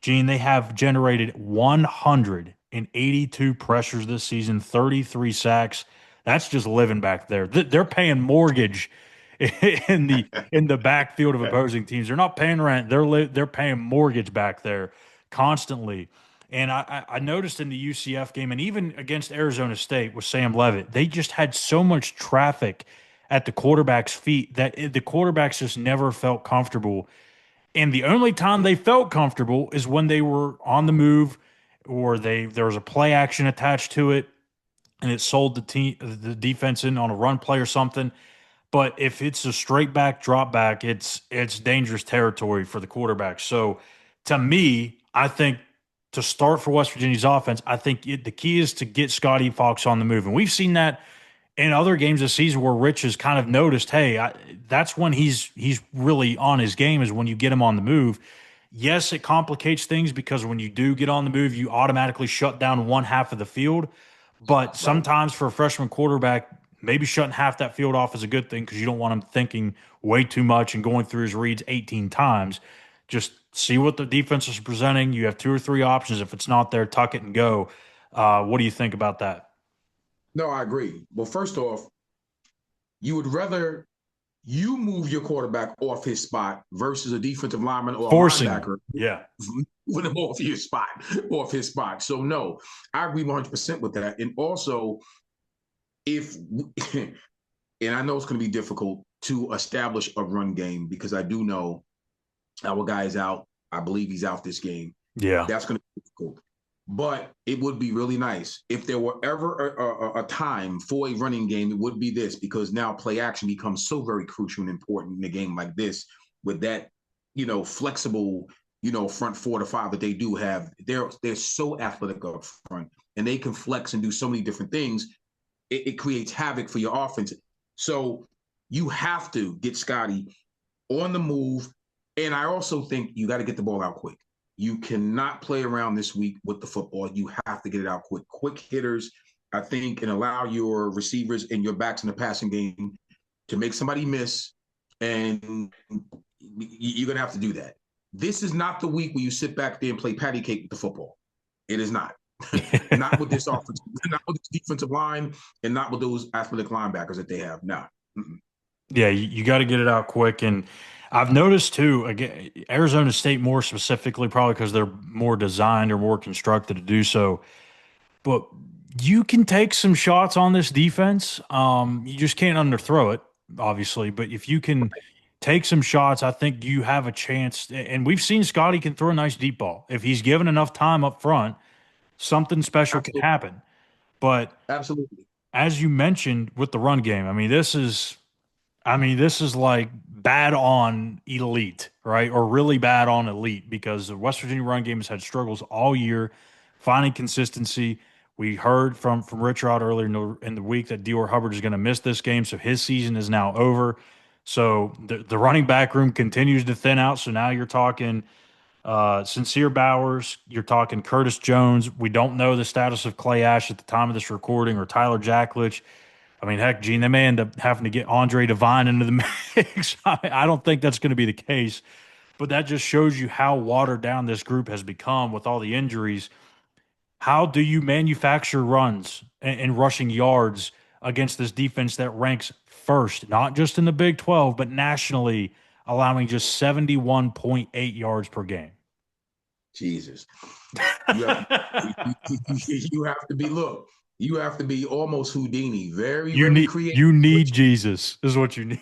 Gene, they have generated 182 pressures this season, 33 sacks. That's just living back there. They're paying mortgage in the backfield of opposing teams. They're not paying rent. They're paying mortgage back there constantly. And I noticed in the UCF game, and even against Arizona State with Sam Leavitt, they just had so much traffic at the quarterback's feet that the quarterbacks just never felt comfortable. And the only time they felt comfortable is when they were on the move or there was a play action attached to it and it sold the defense in on a run play or something. But if it's a straight back, drop back, it's dangerous territory for the quarterback. So to me, I think to start for West Virginia's offense, I think the key is to get Scotty Fox on the move. And we've seen that in other games this season where Rich has kind of noticed, hey, that's when he's really on his game, is when you get him on the move. yes, it complicates things because when you do get on the move, you automatically shut down one half of the field. But sometimes for a freshman quarterback, maybe shutting half that field off is a good thing because you don't want him thinking way too much and going through his reads 18 times. Just see what the defense is presenting. You have two or three options. If it's not there, tuck it and go. What do you think about that? No, I agree. Well, first off, you would rather you move your quarterback off his spot versus a defensive lineman or a Forcing linebacker. Yeah. With him off his spot. So no, I agree 100% with that. And also, if and I know it's going to be difficult to establish a run game because I do know our guy is out. I believe he's out this game. Yeah. That's going to be difficult. But it would be really nice if there were ever a time for a running game, it would be this, because now play action becomes so very crucial and important in a game like this with that, flexible, front 4 to 5 that they do have. They're so athletic up front and they can flex and do so many different things. It creates havoc for your offense. So you have to get Scotty on the move. And I also think you got to get the ball out quick. You cannot play around this week with the football. You have to get it out quick. Quick hitters, I think, and allow your receivers and your backs in the passing game to make somebody miss. And you're going to have to do that. This is not the week where you sit back there and play patty cake with the football. It is not. Not with this offense, not with this defensive line, and not with those athletic linebackers that they have. No. Yeah, you got to get it out quick. And I've noticed too, again, Arizona State more specifically, probably because they're more designed or more constructed to do so. But you can take some shots on this defense. You just can't underthrow it, obviously. But if you can take some shots, I think you have a chance. And we've seen Scotty can throw a nice deep ball. If he's given enough time up front, something special can happen. But absolutely, as you mentioned with the run game, this is like bad on elite, right? Or really bad on elite, because the West Virginia run game has had struggles all year finding consistency. We heard from Rich Rod earlier in the week that Dior Hubbard is going to miss this game, so his season is now over. So the running back room continues to thin out. So now you're talking Sincere Bowers, you're talking Curtis Jones. We don't know the status of Clay Ash at the time of this recording, or Tyler Jacklich. Heck, Gene, they may end up having to get Andre Devine into the mix. I don't think that's going to be the case, but that just shows you how watered down this group has become with all the injuries. How do you manufacture runs and rushing yards against this defense that ranks first, not just in the Big 12, but nationally, allowing just 71.8 yards per game? Jesus. You have to be, look, you have to be almost Houdini. Very creative. You need Jesus, is what you need.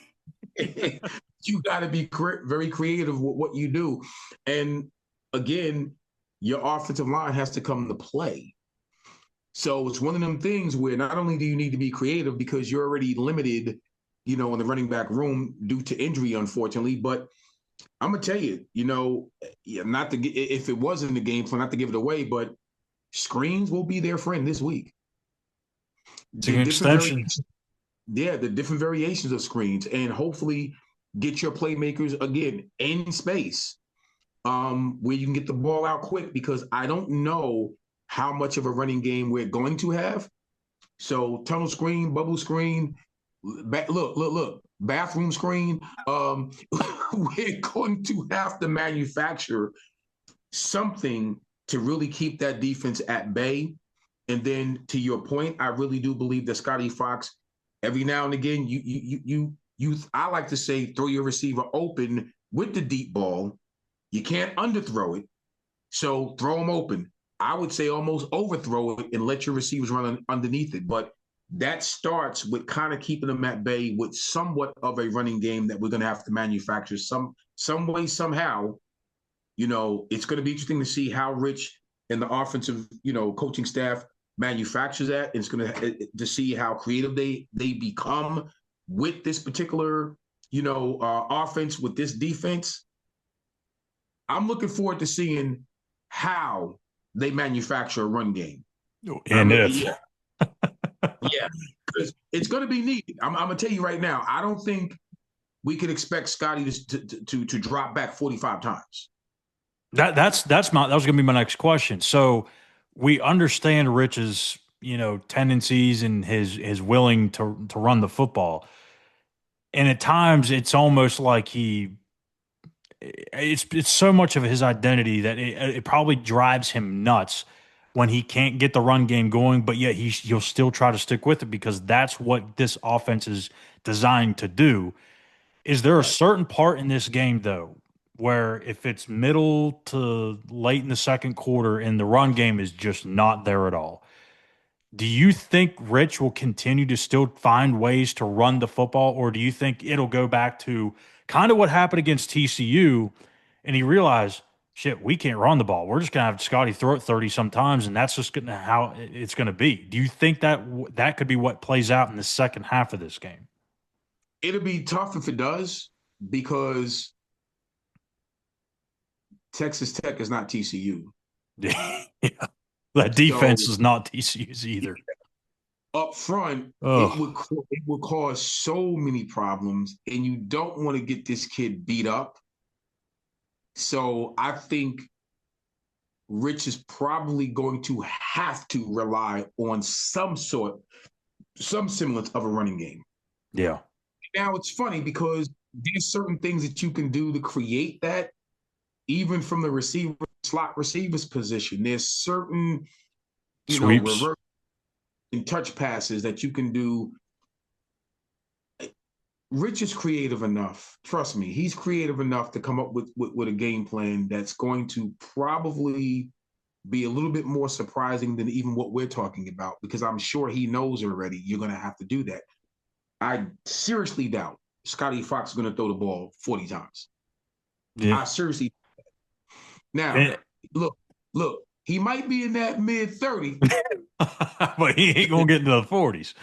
You got to be very creative with what you do. And again, your offensive line has to come to play. So it's one of them things where not only do you need to be creative because you're already limited, in the running back room due to injury, unfortunately, but I'm gonna tell you, not to get, if it wasn't the game plan, not to give it away, but screens will be their friend this week. It's an extension. The different variations of screens, and hopefully get your playmakers again in space, where you can get the ball out quick, because I don't know how much of a running game we're going to have. So tunnel screen, bubble screen, look, bathroom screen. We're going to have to manufacture something to really keep that defense at bay. And then, to your point, I really do believe that Scotty Fox, every now and again, I like to say, throw your receiver open with the deep ball. You can't underthrow it, so throw them open. I would say almost overthrow it and let your receivers run underneath it. But that starts with kind of keeping them at bay with somewhat of a running game that we're going to have to manufacture some way, somehow. It's going to be interesting to see how Rich and the offensive, coaching staff manufactures that. It's going to see how creative they become with this particular, offense, with this defense. I'm looking forward to seeing how they manufacture a run game. Yeah, because it's going to be needed. I'm going to tell you right now, I don't think we could expect Scotty to drop back 45 times. That was going to be my next question. So we understand Rich's, tendencies and his willing to run the football. And at times it's almost like it's so much of his identity that it probably drives him nuts when he can't get the run game going, but yet he'll still try to stick with it because that's what this offense is designed to do. Is there a Right. certain part in this game though where if it's middle to late in the second quarter and the run game is just not there at all? Do you think Rich will continue to still find ways to run the football, or do you think it'll go back to kind of what happened against TCU and he realized, shit, we can't run the ball. We're just gonna have Scotty throw it 30 sometimes, and that's just gonna how it's gonna be. Do you think that could be what plays out in the second half of this game? It'll be tough if it does because Texas Tech is not TCU. Yeah. That So defense is not TCU's either. up front, Oh, it would cause so many problems, and you don't want to get this kid beat up. So I think Rich is probably going to have to rely on some semblance of a running game. yeah. Now it's funny because there's certain things that you can do to create that, even from the slot receivers position. There's certain, Sweeps. reverse and touch passes that you can do. Rich is creative enough. Trust me, he's creative enough to come up with a game plan that's going to probably be a little bit more surprising than even what we're talking about, because I'm sure he knows already you're going to have to do that. I seriously doubt Scotty Fox is going to throw the ball 40 times. Yeah. I seriously. Now, Eh, look, he might be in that mid 30. but he ain't gonna get into the 40s.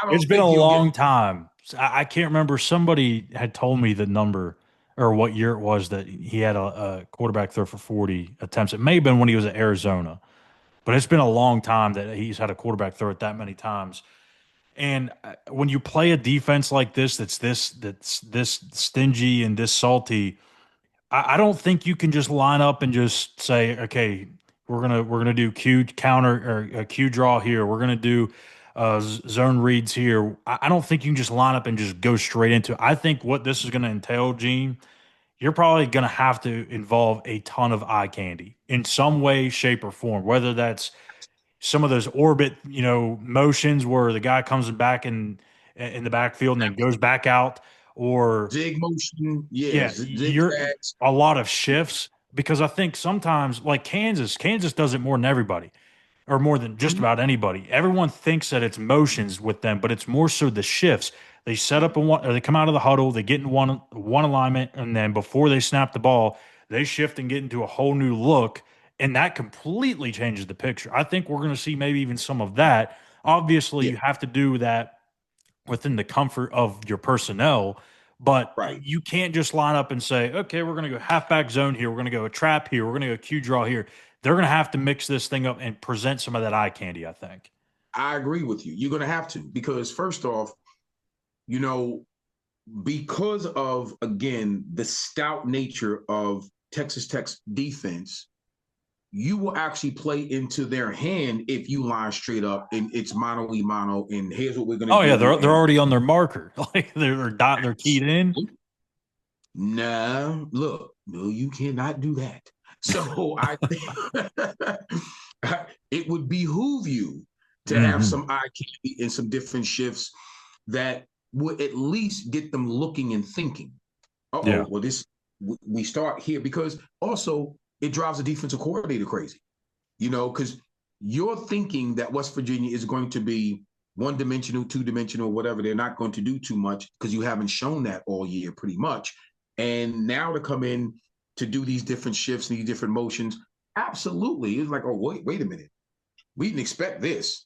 I It's don't been think a he'll get. long time. I can't remember. Somebody had told me the number or what year it was that he had a quarterback throw for 40 attempts. It may have been when he was at Arizona, but it's been a long time that he's had a quarterback throw it that many times. And when you play a defense like this, that's this stingy and this salty, I don't think you can just line up and just say, okay, we're gonna do Q counter or a Q draw here. We're gonna do zone reads here. I don't think you can just line up and just go straight into it. I think what this is gonna entail, Gene, you're probably gonna have to involve a ton of eye candy in some way, shape, or form. Whether that's some of those orbit, motions where the guy comes back in the backfield and then goes back out, or Zig motion, yeah, yes, you're zigzags. a lot of shifts because I think sometimes like Kansas does it more than everybody or more than just Mhm. about anybody. Everyone thinks that it's motions with them, but it's more so the shifts. They set up in one, or they come out of the huddle, they get in one alignment, and then before they snap the ball, they shift and get into a whole new look, and that completely changes the picture. I think we're going to see maybe even some of that. Obviously, Yeah, you have to do that within the comfort of your personnel. But right. you can't just line up and say, okay, we're going to go halfback zone here. We're going to go a trap here. We're going to go Q draw here. They're going to have to mix this thing up and present some of that eye candy, I think. I agree with you. You're going to have to, because first off, you know, because of, again, the stout nature of Texas Tech's defense, you will actually play into their hand if you line straight up and it's mano y mano, and here's what we're going Oh to yeah, do. they're And already on their marker, like they're keyed in. nah, look, no, you cannot do that. So I think it would behoove you to have Hmm. some eye candy and some different shifts that would at least get them looking and thinking. Yeah, Well, we start here, because also it drives the defensive coordinator crazy, because you're thinking that West Virginia is going to be one dimensional, two dimensional, whatever. They're not going to do too much because you haven't shown that all year, pretty much. And now to come in to do these different shifts and these different motions, absolutely, it's like, oh, wait a minute, we didn't expect this.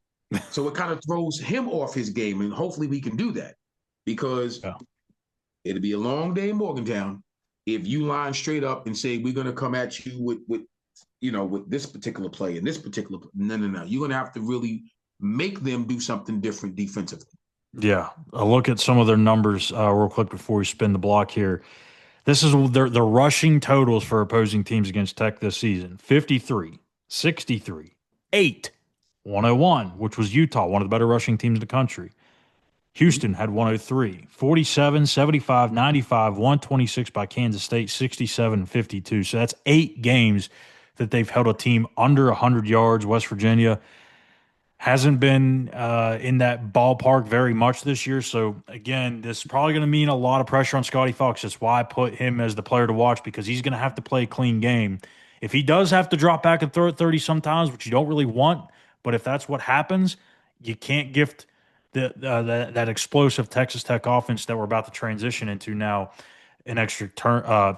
So it kind of throws him off his game, and hopefully we can do that, because yeah, it'll be a long day in Morgantown if you line straight up and say we're going to come at you with this particular play and this particular play. No. You're going to have to really make them do something different defensively. yeah. A look at some of their numbers real quick before we spin the block here. This is the rushing totals for opposing teams against Tech this season: 53, 63, 8, 101, which was Utah, one of the better rushing teams in the country. Houston had 103, 47, 75, 95, 126 by Kansas State, 67, 52. So that's 8 games that they've held a team under 100 yards. West Virginia hasn't been in that ballpark very much this year. So, again, this is probably going to mean a lot of pressure on Scotty Fox. That's why I put him as the player to watch, because he's going to have to play a clean game. If he does have to drop back and throw it 30 sometimes, which you don't really want, but if that's what happens, you can't gift that explosive Texas Tech offense that we're about to transition into now an extra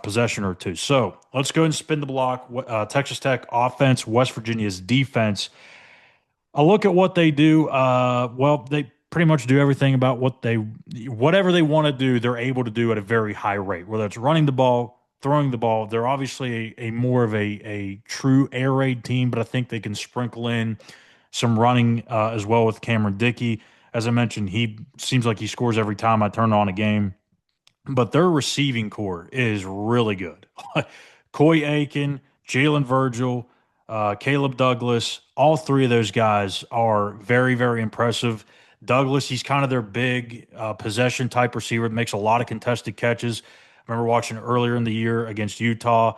possession or two. So let's go and spin the block. Texas Tech offense, West Virginia's defense. I look at what they do. Well, they pretty much do everything about whatever they want to do, they're able to do at a very high rate, whether it's running the ball, throwing the ball. They're obviously a more of a true air raid team, but I think they can sprinkle in some running as well with Cameron Dickey. As I mentioned, he seems like he scores every time I turn on a game. But their receiving core is really good. Coy Aiken, Jalen Virgil, Caleb Douglas, all 3 of those guys are very, very impressive. Douglas, he's kind of their big possession type receiver that makes a lot of contested catches. I remember watching earlier in the year against Utah.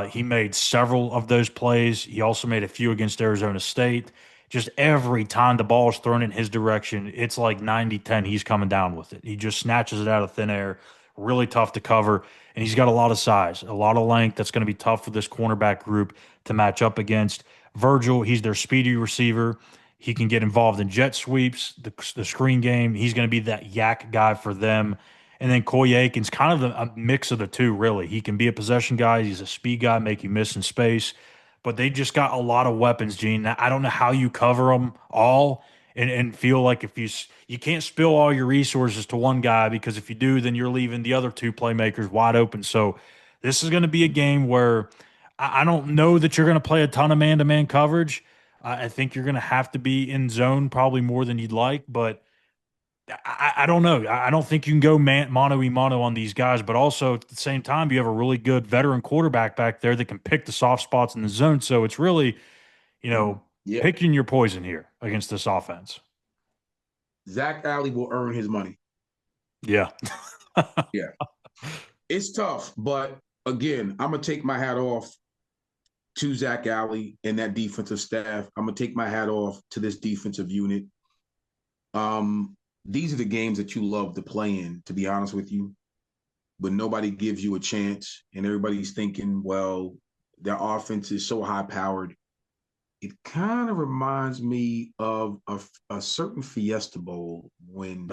He made several of those plays. He also made a few against Arizona State. Just every time the ball is thrown in his direction, it's like 90-10. He's coming down with it. He just snatches it out of thin air. Really tough to cover. And he's got a lot of size, a lot of length. That's going to be tough for this cornerback group to match up against. Virgil, he's their speedy receiver. He can get involved in jet sweeps, the screen game. He's going to be that yak guy for them. And then Coy Aiken's kind of a mix of the two, really. He can be a possession guy. He's a speed guy, make you miss in space. But they just got a lot of weapons, Gene. I don't know how you cover them all and feel like if you can't spill all your resources to one guy, because if you do, then you're leaving the other 2 playmakers wide open. So this is going to be a game where I don't know that you're going to play a ton of man-to-man coverage. I think you're going to have to be in zone probably more than you'd like, but I don't know. I don't think you can go mano-a-mano on these guys, but also at the same time, you have a really good veteran quarterback back there that can pick the soft spots in the zone. So it's really, Yeah. picking your poison here against this offense. Zach Alley will earn his money. Yeah. Yeah. It's tough, but again, I'm going to take my hat off to Zach Alley and that defensive staff. I'm going to take my hat off to this defensive unit. These are the games that you love to play in, to be honest with you, but nobody gives you a chance and everybody's thinking, well, their offense is so high-powered. It kind of reminds me of a certain Fiesta Bowl when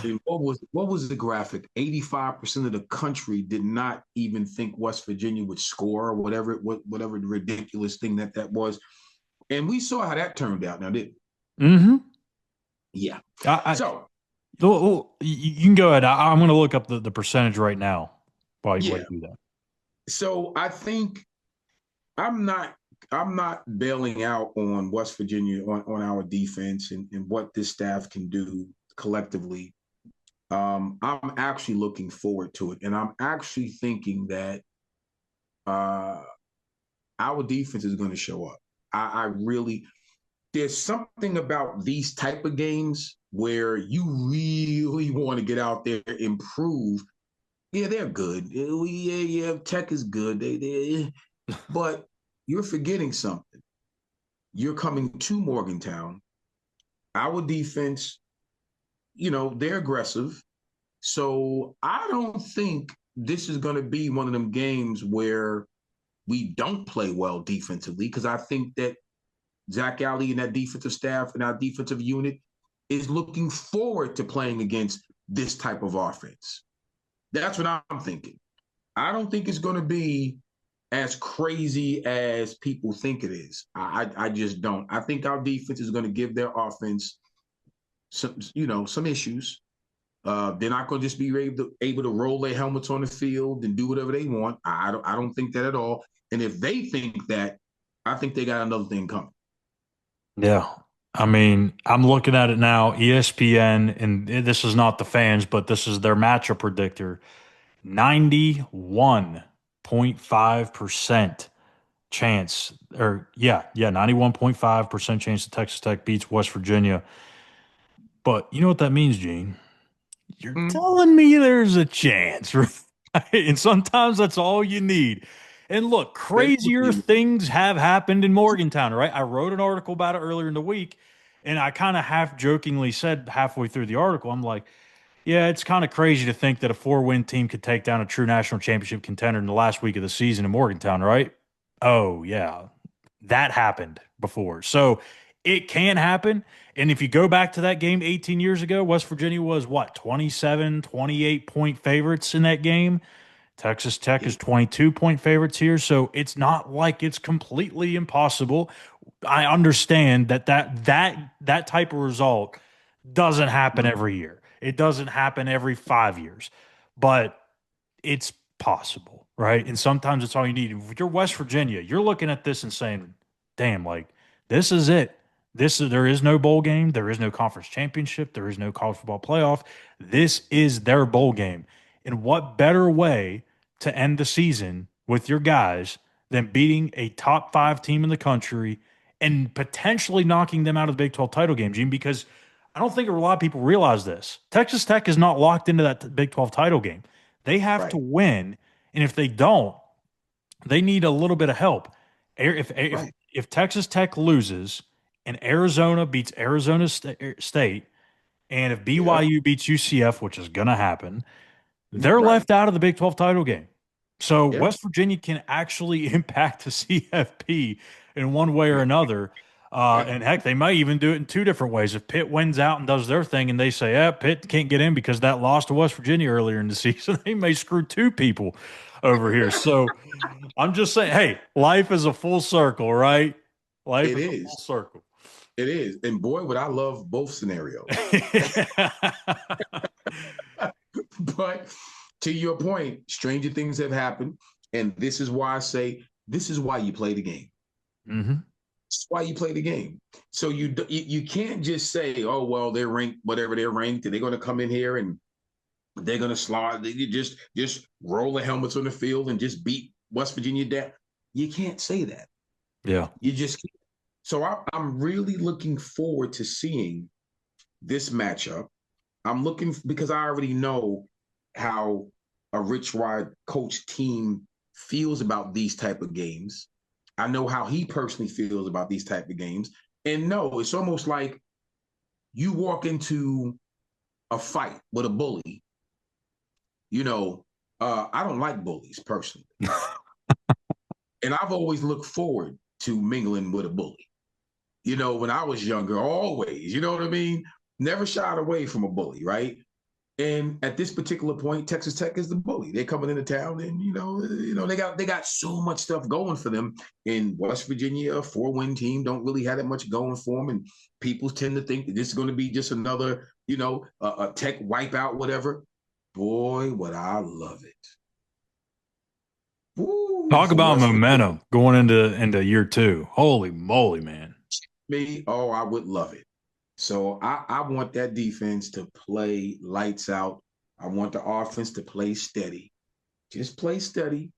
and what was the graphic? 85% of the country did not even think West Virginia would score, or whatever the ridiculous thing that was. And we saw how that turned out now, didn't we? Mm-hmm. Yeah. You can go ahead. I'm going to look up the percentage right now while you do that. So I think I'm not bailing out on West Virginia on our defense and what this staff can do collectively. I'm actually looking forward to it, and I'm actually thinking that our defense is going to show up. I really, there's something about these type of games where you really want to get out there, improve. Yeah, they're good. Yeah, Tech is good. But you're forgetting something. You're coming to Morgantown. Our defense, they're aggressive. So I don't think this is going to be one of them games where we don't play well defensively, because I think that Zach Alley and that defensive staff and our defensive unit is looking forward to playing against this type of offense. That's what I'm thinking. I don't think it's going to be as crazy as people think it is. I just don't. I think our defense is going to give their offense some issues. They're not going to just be able to roll their helmets on the field and do whatever they want. I don't think that at all. And if they think that, I think they got another thing coming. Yeah. I mean, I'm looking at it now, ESPN, and this is not the fans, but this is their matchup predictor. 91.5% chance, or yeah, 91.5% chance that Texas Tech beats West Virginia. But you know what that means, Gene? You're Hmm? telling me there's a chance, right? And sometimes that's all you need. And look, That's crazier what things have happened in Morgantown, right? I wrote an article about it earlier in the week, and I kind of half jokingly said halfway through the article, I'm like, yeah, it's kind of crazy to think that a four-win team could take down a true national championship contender in the last week of the season in Morgantown, right? Oh, yeah. That happened before. So it can happen. And if you go back to that game 18 years ago, West Virginia was what, 27, 28 point favorites in that game? Texas Tech is 22 point favorites here. So it's not like it's completely impossible. I understand that type of result doesn't happen you every year. It doesn't happen every 5 years, but it's possible, right? And sometimes it's all you need. If you're West Virginia, you're looking at this and saying, "Damn, like this is it. There is no bowl game, there is no conference championship, there is no college football playoff. This is their bowl game." And what better way to end the season with your guys than beating a top 5 team in the country and potentially knocking them out of the Big 12 title game, Gene? Because I don't think a lot of people realize this. Texas Tech is not locked into that Big 12 title game. They have to right, win, and if they don't, they need a little bit of help. right, If Texas Tech loses and Arizona beats Arizona State, and if yeah, BYU beats UCF, which is going to happen, they're right, left out of the Big 12 title game. So yeah, West Virginia can actually impact the CFP in one way or another. yeah. And heck, they might even do it in two different ways. If Pitt wins out and does their thing and they say, yeah, Pitt can't get in because that loss to West Virginia earlier in the season, they may screw two people over here. So I'm just saying, hey, life is a full circle, right? Life It is a full is, circle. it is, and boy, would I love both scenarios. But to your point, stranger things have happened, and this is why I say this is why you play the game. hmm That's why you play the game. So you can't just say, "Oh well, they're ranked, whatever they're ranked, and they're going to come in here and they're going to slide. They just roll the helmets on the field and just beat West Virginia down." You can't say that. Yeah. You just can't. So I'm really looking forward to seeing this matchup. I'm looking because I already know how a Rich Rod coach team feels about these type of games. I know how he personally feels about these type of games. And no, it's almost like you walk into a fight with a bully. You know, I don't like bullies personally, and I've always looked forward to mingling with a bully. You know, when I was younger, always. You know what I mean? Never shied away from a bully, right? And at this particular point, Texas Tech is the bully. They're coming into town, and they got so much stuff going for them. In West Virginia, a four-win team don't really have that much going for them, and people tend to think that this is going to be just another, a Tech wipeout, whatever. Boy, would I love it! Woo, Talk for about West Virginia, momentum going into year two. Holy moly, man. me, oh, I would love it. So I want that defense to play lights out. I want the offense to play steady. Just play steady,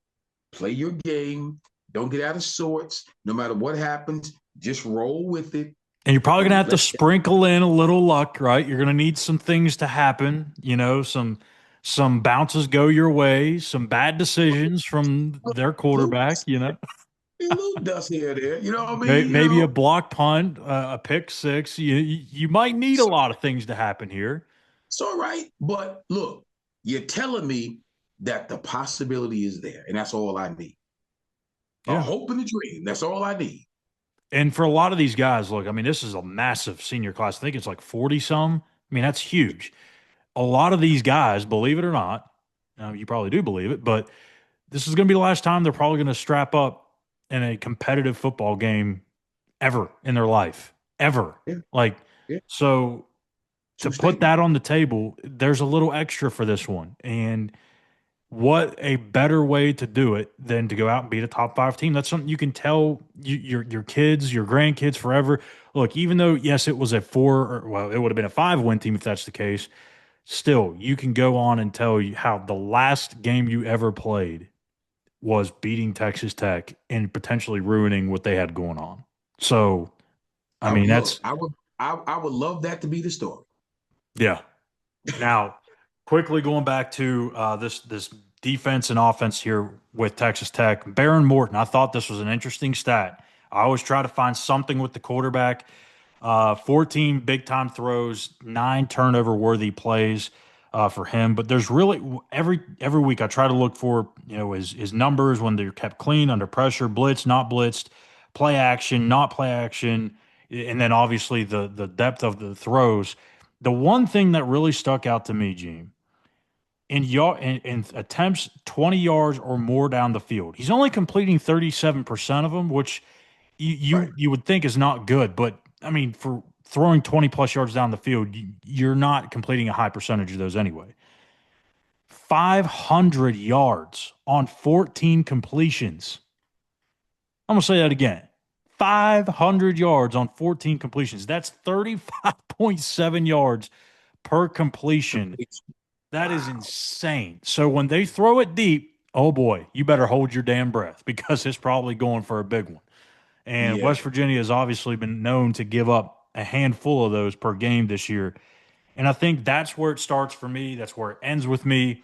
play your game. Don't get out of sorts. No matter what happens, just roll with it And you're probably going to and have to let. sprinkle in a little luck, right? You're going to need some things to happen, some bounces go your way, some bad decisions from their little, quarterback. little dust here or there. You know what I mean? Maybe a block punt, a pick six. You might need a It's, lot of things to happen here. it's all right. But look, you're telling me that the possibility is there, and that's all I need. A Yeah. hope and a dream. That's all I need. And for a lot of these guys, look, I mean, this is a massive senior class. I think it's like 40 some. I mean, that's huge. A lot of these guys, believe it or not, you probably do believe it, but this is going to be the last time they're probably going to strap up in a competitive football game ever in their life, ever. Yeah, Like, yeah. so to True put statement. that on the table, there's a little extra for this one. And what a better way to do it than to go out and beat a top five team? That's something you can tell your kids, your grandkids forever. Look, even though yes, it was a it would have been a 5-win team if that's the case. Still, you can go on and tell you how the last game you ever played was beating Texas Tech and potentially ruining what they had going on. So, I mean, Look, that's I would love that to be the story. yeah. Now, quickly going back to this defense and offense here with Texas Tech, Baron Morton. I thought this was an interesting stat. I always try to find something with the quarterback. 14 big time throws, 9 turnover worthy plays for him. But there's really every week I try to look for his numbers when they're kept clean under pressure, blitz, not blitzed, play action, not play action, and then obviously the depth of the throws. The one thing that really stuck out to me, Gene, in attempts 20 yards or more down the field, he's only completing 37% of them, which you Right. you would think is not good. But I mean, for throwing 20 plus yards down the field, you're not completing a high percentage of those anyway. 500 yards on 14 completions. I'm going to say that again. 500 yards on 14 completions. That's 35.7 yards per completion. That is Wow. insane. So when they throw it deep, oh boy, you better hold your damn breath because it's probably going for a big one. And Yeah. West Virginia has obviously been known to give up a handful of those per game this year. And I think that's where it starts for me. That's where it ends with me.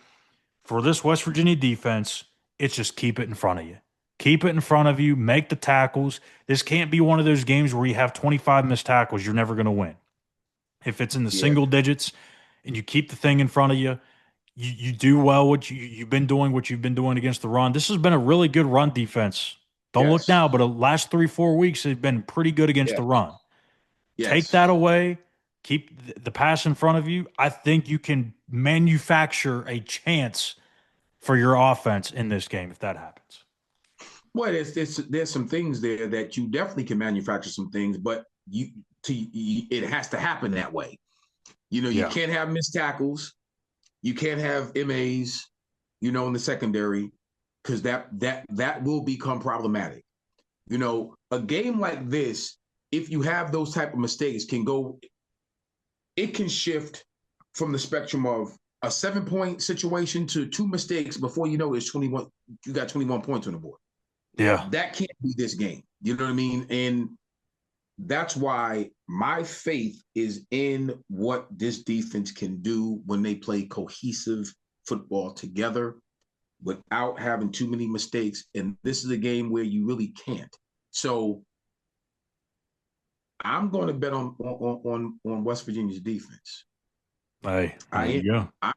For this West Virginia defense, it's just keep it in front of you. Keep it in front of you. Make the tackles. This can't be one of those games where you have 25 missed tackles. You're never going to win. If it's in the Yeah. single digits and you keep the thing in front of you, you do well you've been doing what you've been doing against the run. This has been a really good run defense. Don't look Yes. now, but the last 3-4 weeks have been pretty good against Yeah. the run. Take Yes. that away, keep the pass in front of you. I think you can manufacture a chance for your offense in this game if that happens. Well, there's some things there that you definitely can manufacture some things, but it has to happen that way. You Yeah. can't have missed tackles, you can't have MAs, in the secondary, because that will become problematic. A game like this, if you have those type of mistakes, it can shift from the spectrum of a 7-point situation to 2 mistakes before you know it's 21. You got 21 points on the board. Yeah. That can't be this game. You know what I mean? And that's why my faith is in what this defense can do when they play cohesive football together without having too many mistakes. And this is a game where you really can't. So I'm going to bet on West Virginia's defense. Hey, there I you go. I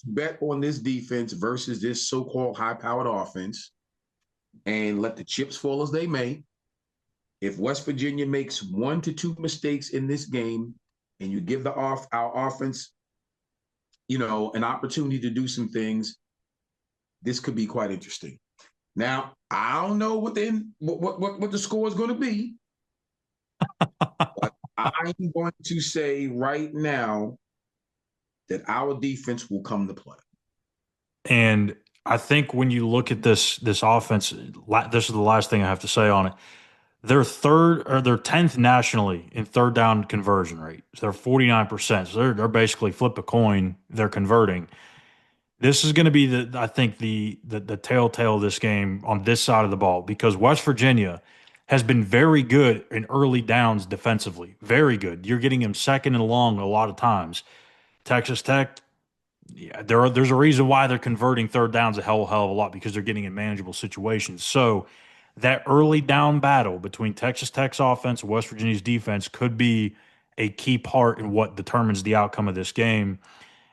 bet on this defense versus this so-called high-powered offense, and let the chips fall as they may. If West Virginia makes 1 to 2 mistakes in this game, and you give our offense, an opportunity to do some things, this could be quite interesting. Now, I don't know what the score is going to be, but I'm going to say right now that our defense will come to play. And I think when you look at this offense, this is the last thing I have to say on it. They're 10th nationally in third down conversion rate. So they're 49%. So they're basically flip a coin, they're converting. This is going to be I think the telltale of this game on this side of the ball because West Virginia has been very good in early downs defensively. Very good. You're getting them second and long a lot of times. Texas Tech, yeah, there's a reason why they're converting third downs a hell of a lot because they're getting in manageable situations. So that early down battle between Texas Tech's offense and West Virginia's defense could be a key part in what determines the outcome of this game.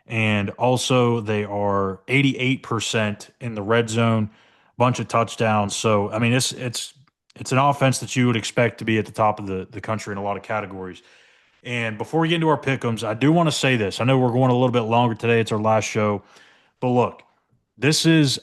And also, they are 88% in the red zone, bunch of touchdowns. So, I mean, it's an offense that you would expect to be at the top of the country in a lot of categories. And before we get into our pick'ems, I do want to say this. I know we're going a little bit longer today. It's our last show. But look,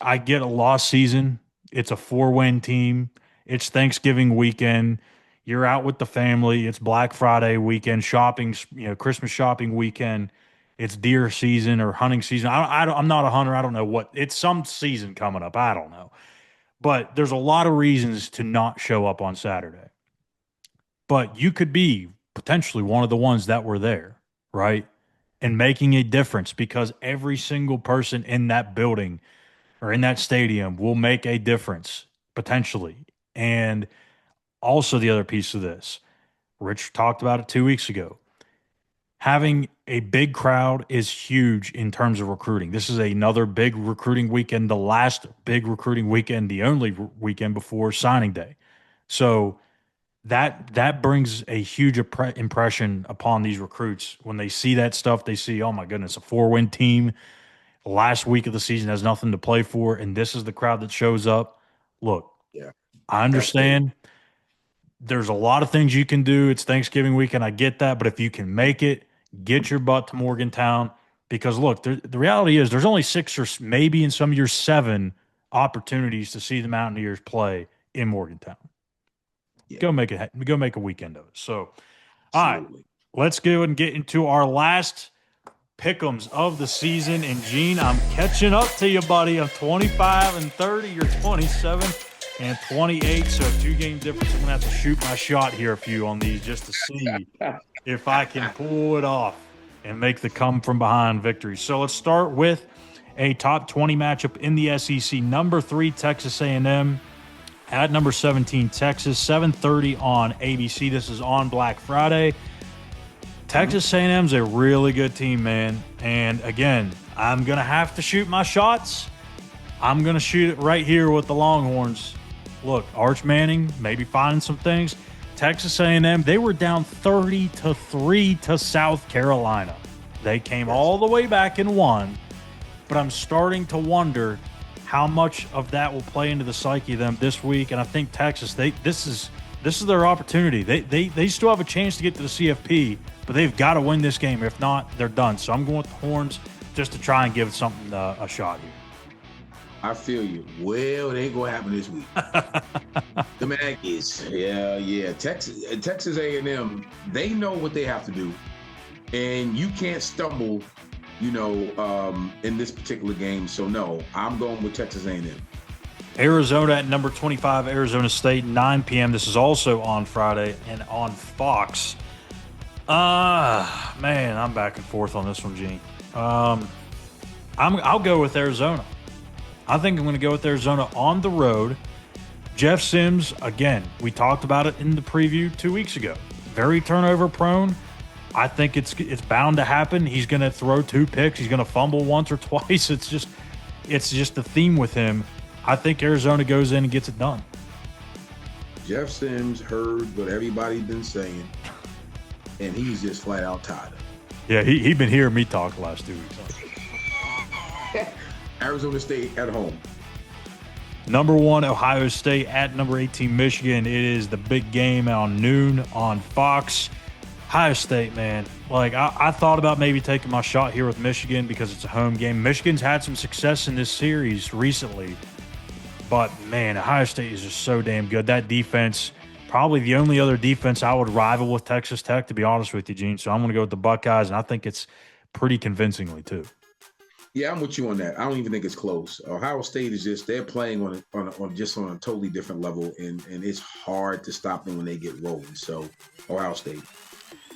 I get a lost season. It's a 4-win team. It's Thanksgiving weekend. You're out with the family. It's Black Friday weekend, shopping, Christmas shopping weekend. it's deer season or hunting season. I'm not a hunter. I don't know what. It's some season coming up. I don't know. But there's a lot of reasons to not show up on Saturday. But you could be potentially one of the ones that were there, right? And making a difference because every single person in that building or in that stadium will make a difference potentially. And also, the other piece of this, Rich talked about it 2 weeks ago. Having a big crowd is huge in terms of recruiting. This is another big recruiting weekend, the last big recruiting weekend, the only weekend before signing day. So that brings a huge impression upon these recruits when they see that stuff. They see, oh my goodness, a 4-win team last week of the season has nothing to play for, and this is the crowd that shows up. Look, Yeah, I understand there's a lot of things you can do. It's Thanksgiving weekend. I get that. But if you can make it, get your butt to Morgantown. Because, look, the reality is there's only 6 or maybe in some years 7 opportunities to see the Mountaineers play in Morgantown. Yeah. Go make a weekend of it. So, absolutely. All right, let's go and get into our last pick'ems of the season. And, Gene, I'm catching up to you, buddy. I'm 25-30. You're 27-28, so 2-game difference. I'm going to have to shoot my shot here a few on these just to see if I can pull it off and make the come from behind victory. So let's start with a top 20 matchup in the SEC. Number 3, Texas A&M at number 17, Texas, 7:30 on ABC. This is on Black Friday. Texas A&M's a really good team, man. And again, I'm going to have to shoot my shots. I'm going to shoot it right here with the Longhorns. Look, Arch Manning maybe finding some things. Texas A&M, they were down 30-3 to South Carolina. They came all the way back and won, but I'm starting to wonder how much of that will play into the psyche of them this week. And I think Texas, this is their opportunity. They still have a chance to get to the CFP, but they've got to win this game. If not, they're done. So I'm going with the Horns just to try and give something a shot here. I feel you. Well, it ain't gonna happen this week. The Aggies, yeah. Texas A&M, they know what they have to do, and you can't stumble, in this particular game. So no, I'm going with Texas A&M. Arizona at number 25, Arizona State, 9 p.m. This is also on Friday and on Fox. Man, I'm back and forth on this one, Gene. I'll go with Arizona. I think I'm going to go with Arizona on the road. Jeff Sims, again, we talked about it in the preview 2 weeks ago. Very turnover prone. I think it's bound to happen. He's going to throw 2 picks. He's going to fumble once or twice. It's just the theme with him. I think Arizona goes in and gets it done. Jeff Sims heard what everybody's been saying, and he's just flat out tired of it. Yeah, he'd been hearing me talk the last 2 weeks. Arizona State at home. Number 1, Ohio State at number 18, Michigan. It is the big game on noon on Fox. Ohio State, man. Like, I thought about maybe taking my shot here with Michigan because it's a home game. Michigan's had some success in this series recently. But, man, Ohio State is just so damn good. That defense, probably the only other defense I would rival with Texas Tech, to be honest with you, Gene. So I'm going to go with the Buckeyes, and I think it's pretty convincingly, too. Yeah, I'm with you on that. I don't even think it's close. Ohio State is they're playing on a totally different level, and it's hard to stop them when they get rolling. So, Ohio State.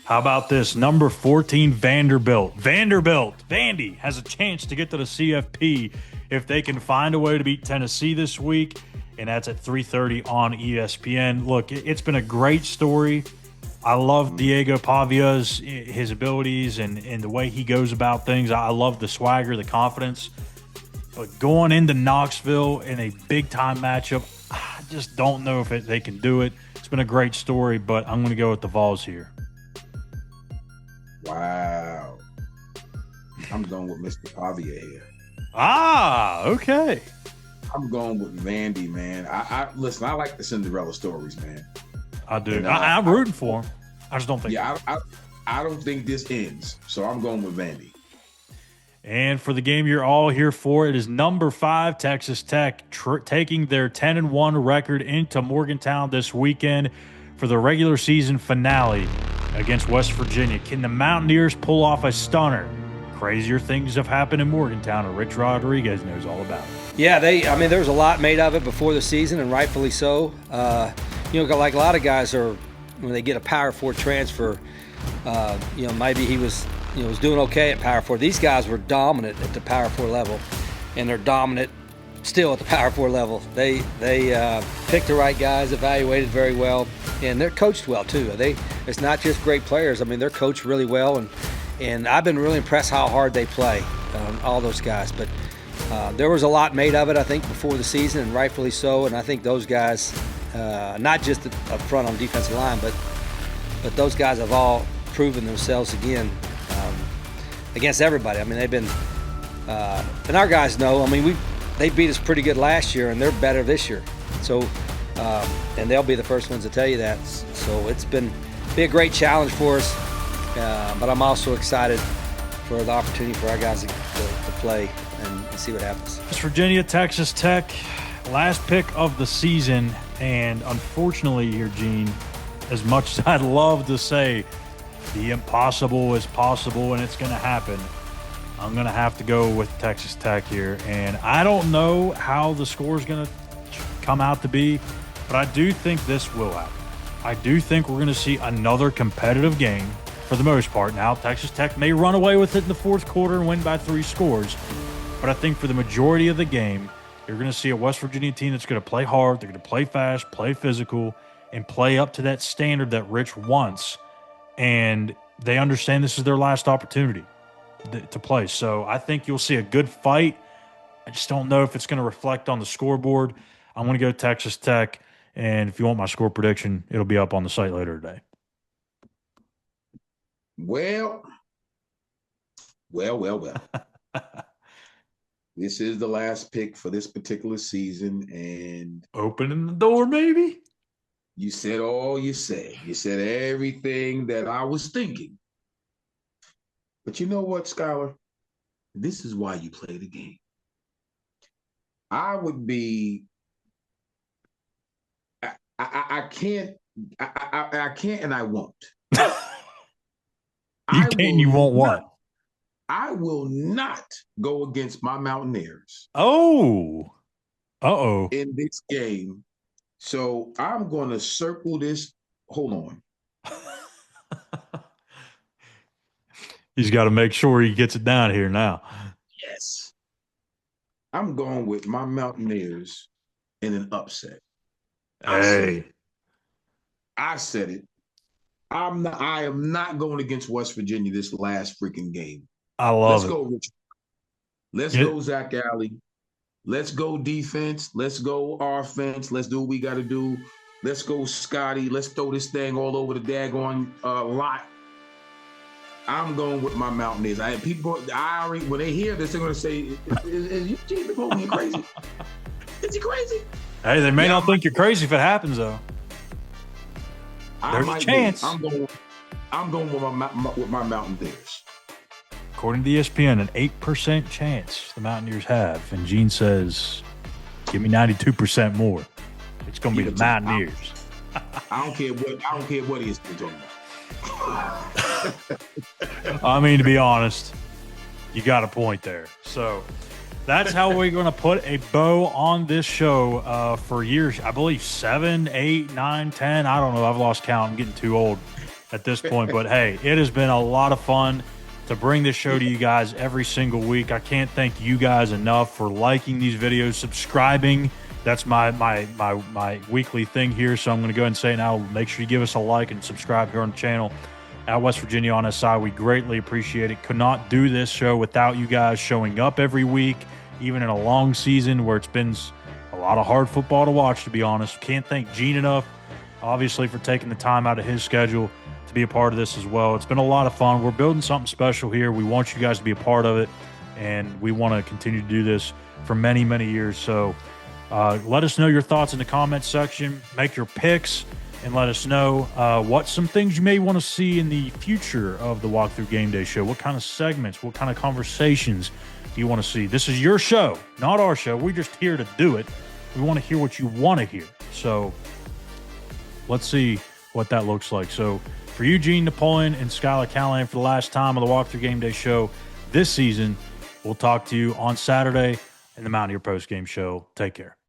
How about this? Number 14, Vanderbilt. Vandy has a chance to get to the CFP if they can find a way to beat Tennessee this week, and that's at 3:30 on ESPN. Look, it's been a great story. I love Diego Pavia's, his abilities and the way he goes about things. I love the swagger, the confidence. But going into Knoxville in a big-time matchup, I just don't know if they can do it. It's been a great story, but I'm going to go with the Vols here. Wow. I'm going with Mr. Pavia here. Okay. I'm going with Vandy, man. Listen, I like the Cinderella stories, man. I do. I'm rooting for him. I just don't think. Yeah, I don't think this ends. So I'm going with Vandy. And for the game you're all here for, it is number 5, Texas Tech, taking their 10-1 record into Morgantown this weekend for the regular season finale against West Virginia. Can the Mountaineers pull off a stunner? crazier things have happened in Morgantown, and Rich Rodriguez knows all about it. Yeah, there was a lot made of it before the season, and rightfully so. Like a lot of guys when they get a Power 4 transfer, maybe he was doing okay at Power 4. These guys were dominant at the Power 4 level, and they're dominant still at the Power 4 level. They picked the right guys, evaluated very well, and they're coached well too. It's not just great players. I mean, they're coached really well, and I've been really impressed how hard they play, all those guys. But there was a lot made of it, I think, before the season, and rightfully so. And I think those guys, not just up front on defensive line, but those guys have all proven themselves again against everybody. I mean, they've been, and our guys know. I mean, they beat us pretty good last year, and they're better this year. So, and they'll be the first ones to tell you that. So it's be a great challenge for us. But I'm also excited for the opportunity for our guys to play and see what happens. West Virginia, Texas Tech, last pick of the season. And unfortunately here, Gene, as much as I'd love to say the impossible is possible and it's going to happen, I'm going to have to go with Texas Tech here. And I don't know how the score is going to come out to be, but I do think this will happen. I do think we're going to see another competitive game for the most part. Now, Texas Tech may run away with it in the fourth quarter and win by 3 scores, but I think for the majority of the game, you're going to see a West Virginia team that's going to play hard, they're going to play fast, play physical, and play up to that standard that Rich wants. And they understand this is their last opportunity to play. So I think you'll see a good fight. I just don't know if it's going to reflect on the scoreboard. I'm going to go Texas Tech, and if you want my score prediction, it'll be up on the site later today. Well. This is the last pick for this particular season, and opening the door, maybe? You said all you said. You said everything that I was thinking. But you know what, Schuyler? This is why you play the game. I can't, and I won't. You won't what? I will not go against my Mountaineers. Oh. In this game. So I'm going to circle this. Hold on. He's got to make sure he gets it down here now. Yes. I'm going with my Mountaineers in an upset. I said it. I am not going against West Virginia this last freaking game. I love Let's go, Richard. Let's go, Zach Alley. Let's go defense. Let's go offense. Let's do what we got to do. Let's go, Scotty. Let's throw this thing all over the daggone lot. I'm going with my Mountaineers. When they hear this, they're going to say, is Eugene Napoleon crazy? Is he crazy? Hey, they may not think you're crazy if it happens, though. There's a chance. I'm going with my Mountaineers. According to ESPN, an 8% chance the Mountaineers have. And Gene says, give me 92% more. It's going to be the Mountaineers. I don't care what he is talking about. I mean, to be honest, you got a point there. So that's how we're going to put a bow on this show for years. I believe 7, 8, 9, 10. I don't know. I've lost count. I'm getting too old at this point. But, hey, it has been a lot of fun to bring this show to you guys every single week. I can't thank you guys enough for liking these videos, subscribing. That's my weekly thing here. So I'm going to go ahead and say now, make sure you give us a like and subscribe here on the channel at West Virginia on SI. We greatly appreciate it. Could not do this show without you guys showing up every week, even in a long season where it's been a lot of hard football to watch, to be honest. Can't thank Gene enough, obviously, for taking the time out of his schedule to be a part of this as well. It's been a lot of fun. We're building something special here. We want you guys to be a part of it, and we want to continue to do this for many, many years. So let us know your thoughts in the comments section. Make your picks, and let us know what some things you may want to see in the future of the Walk Thru GameDay Show. What kind of segments, what kind of conversations do you want to see? This is your show, not our show. We're just here to do it. We want to hear what you want to hear. So let's see what that looks like. So for Eugene Napoleon and Schuyler Callihan for the last time on the Walk Thru GameDay Show, this season. We'll talk to you on Saturday in the Mountaineer Postgame Show. Take care.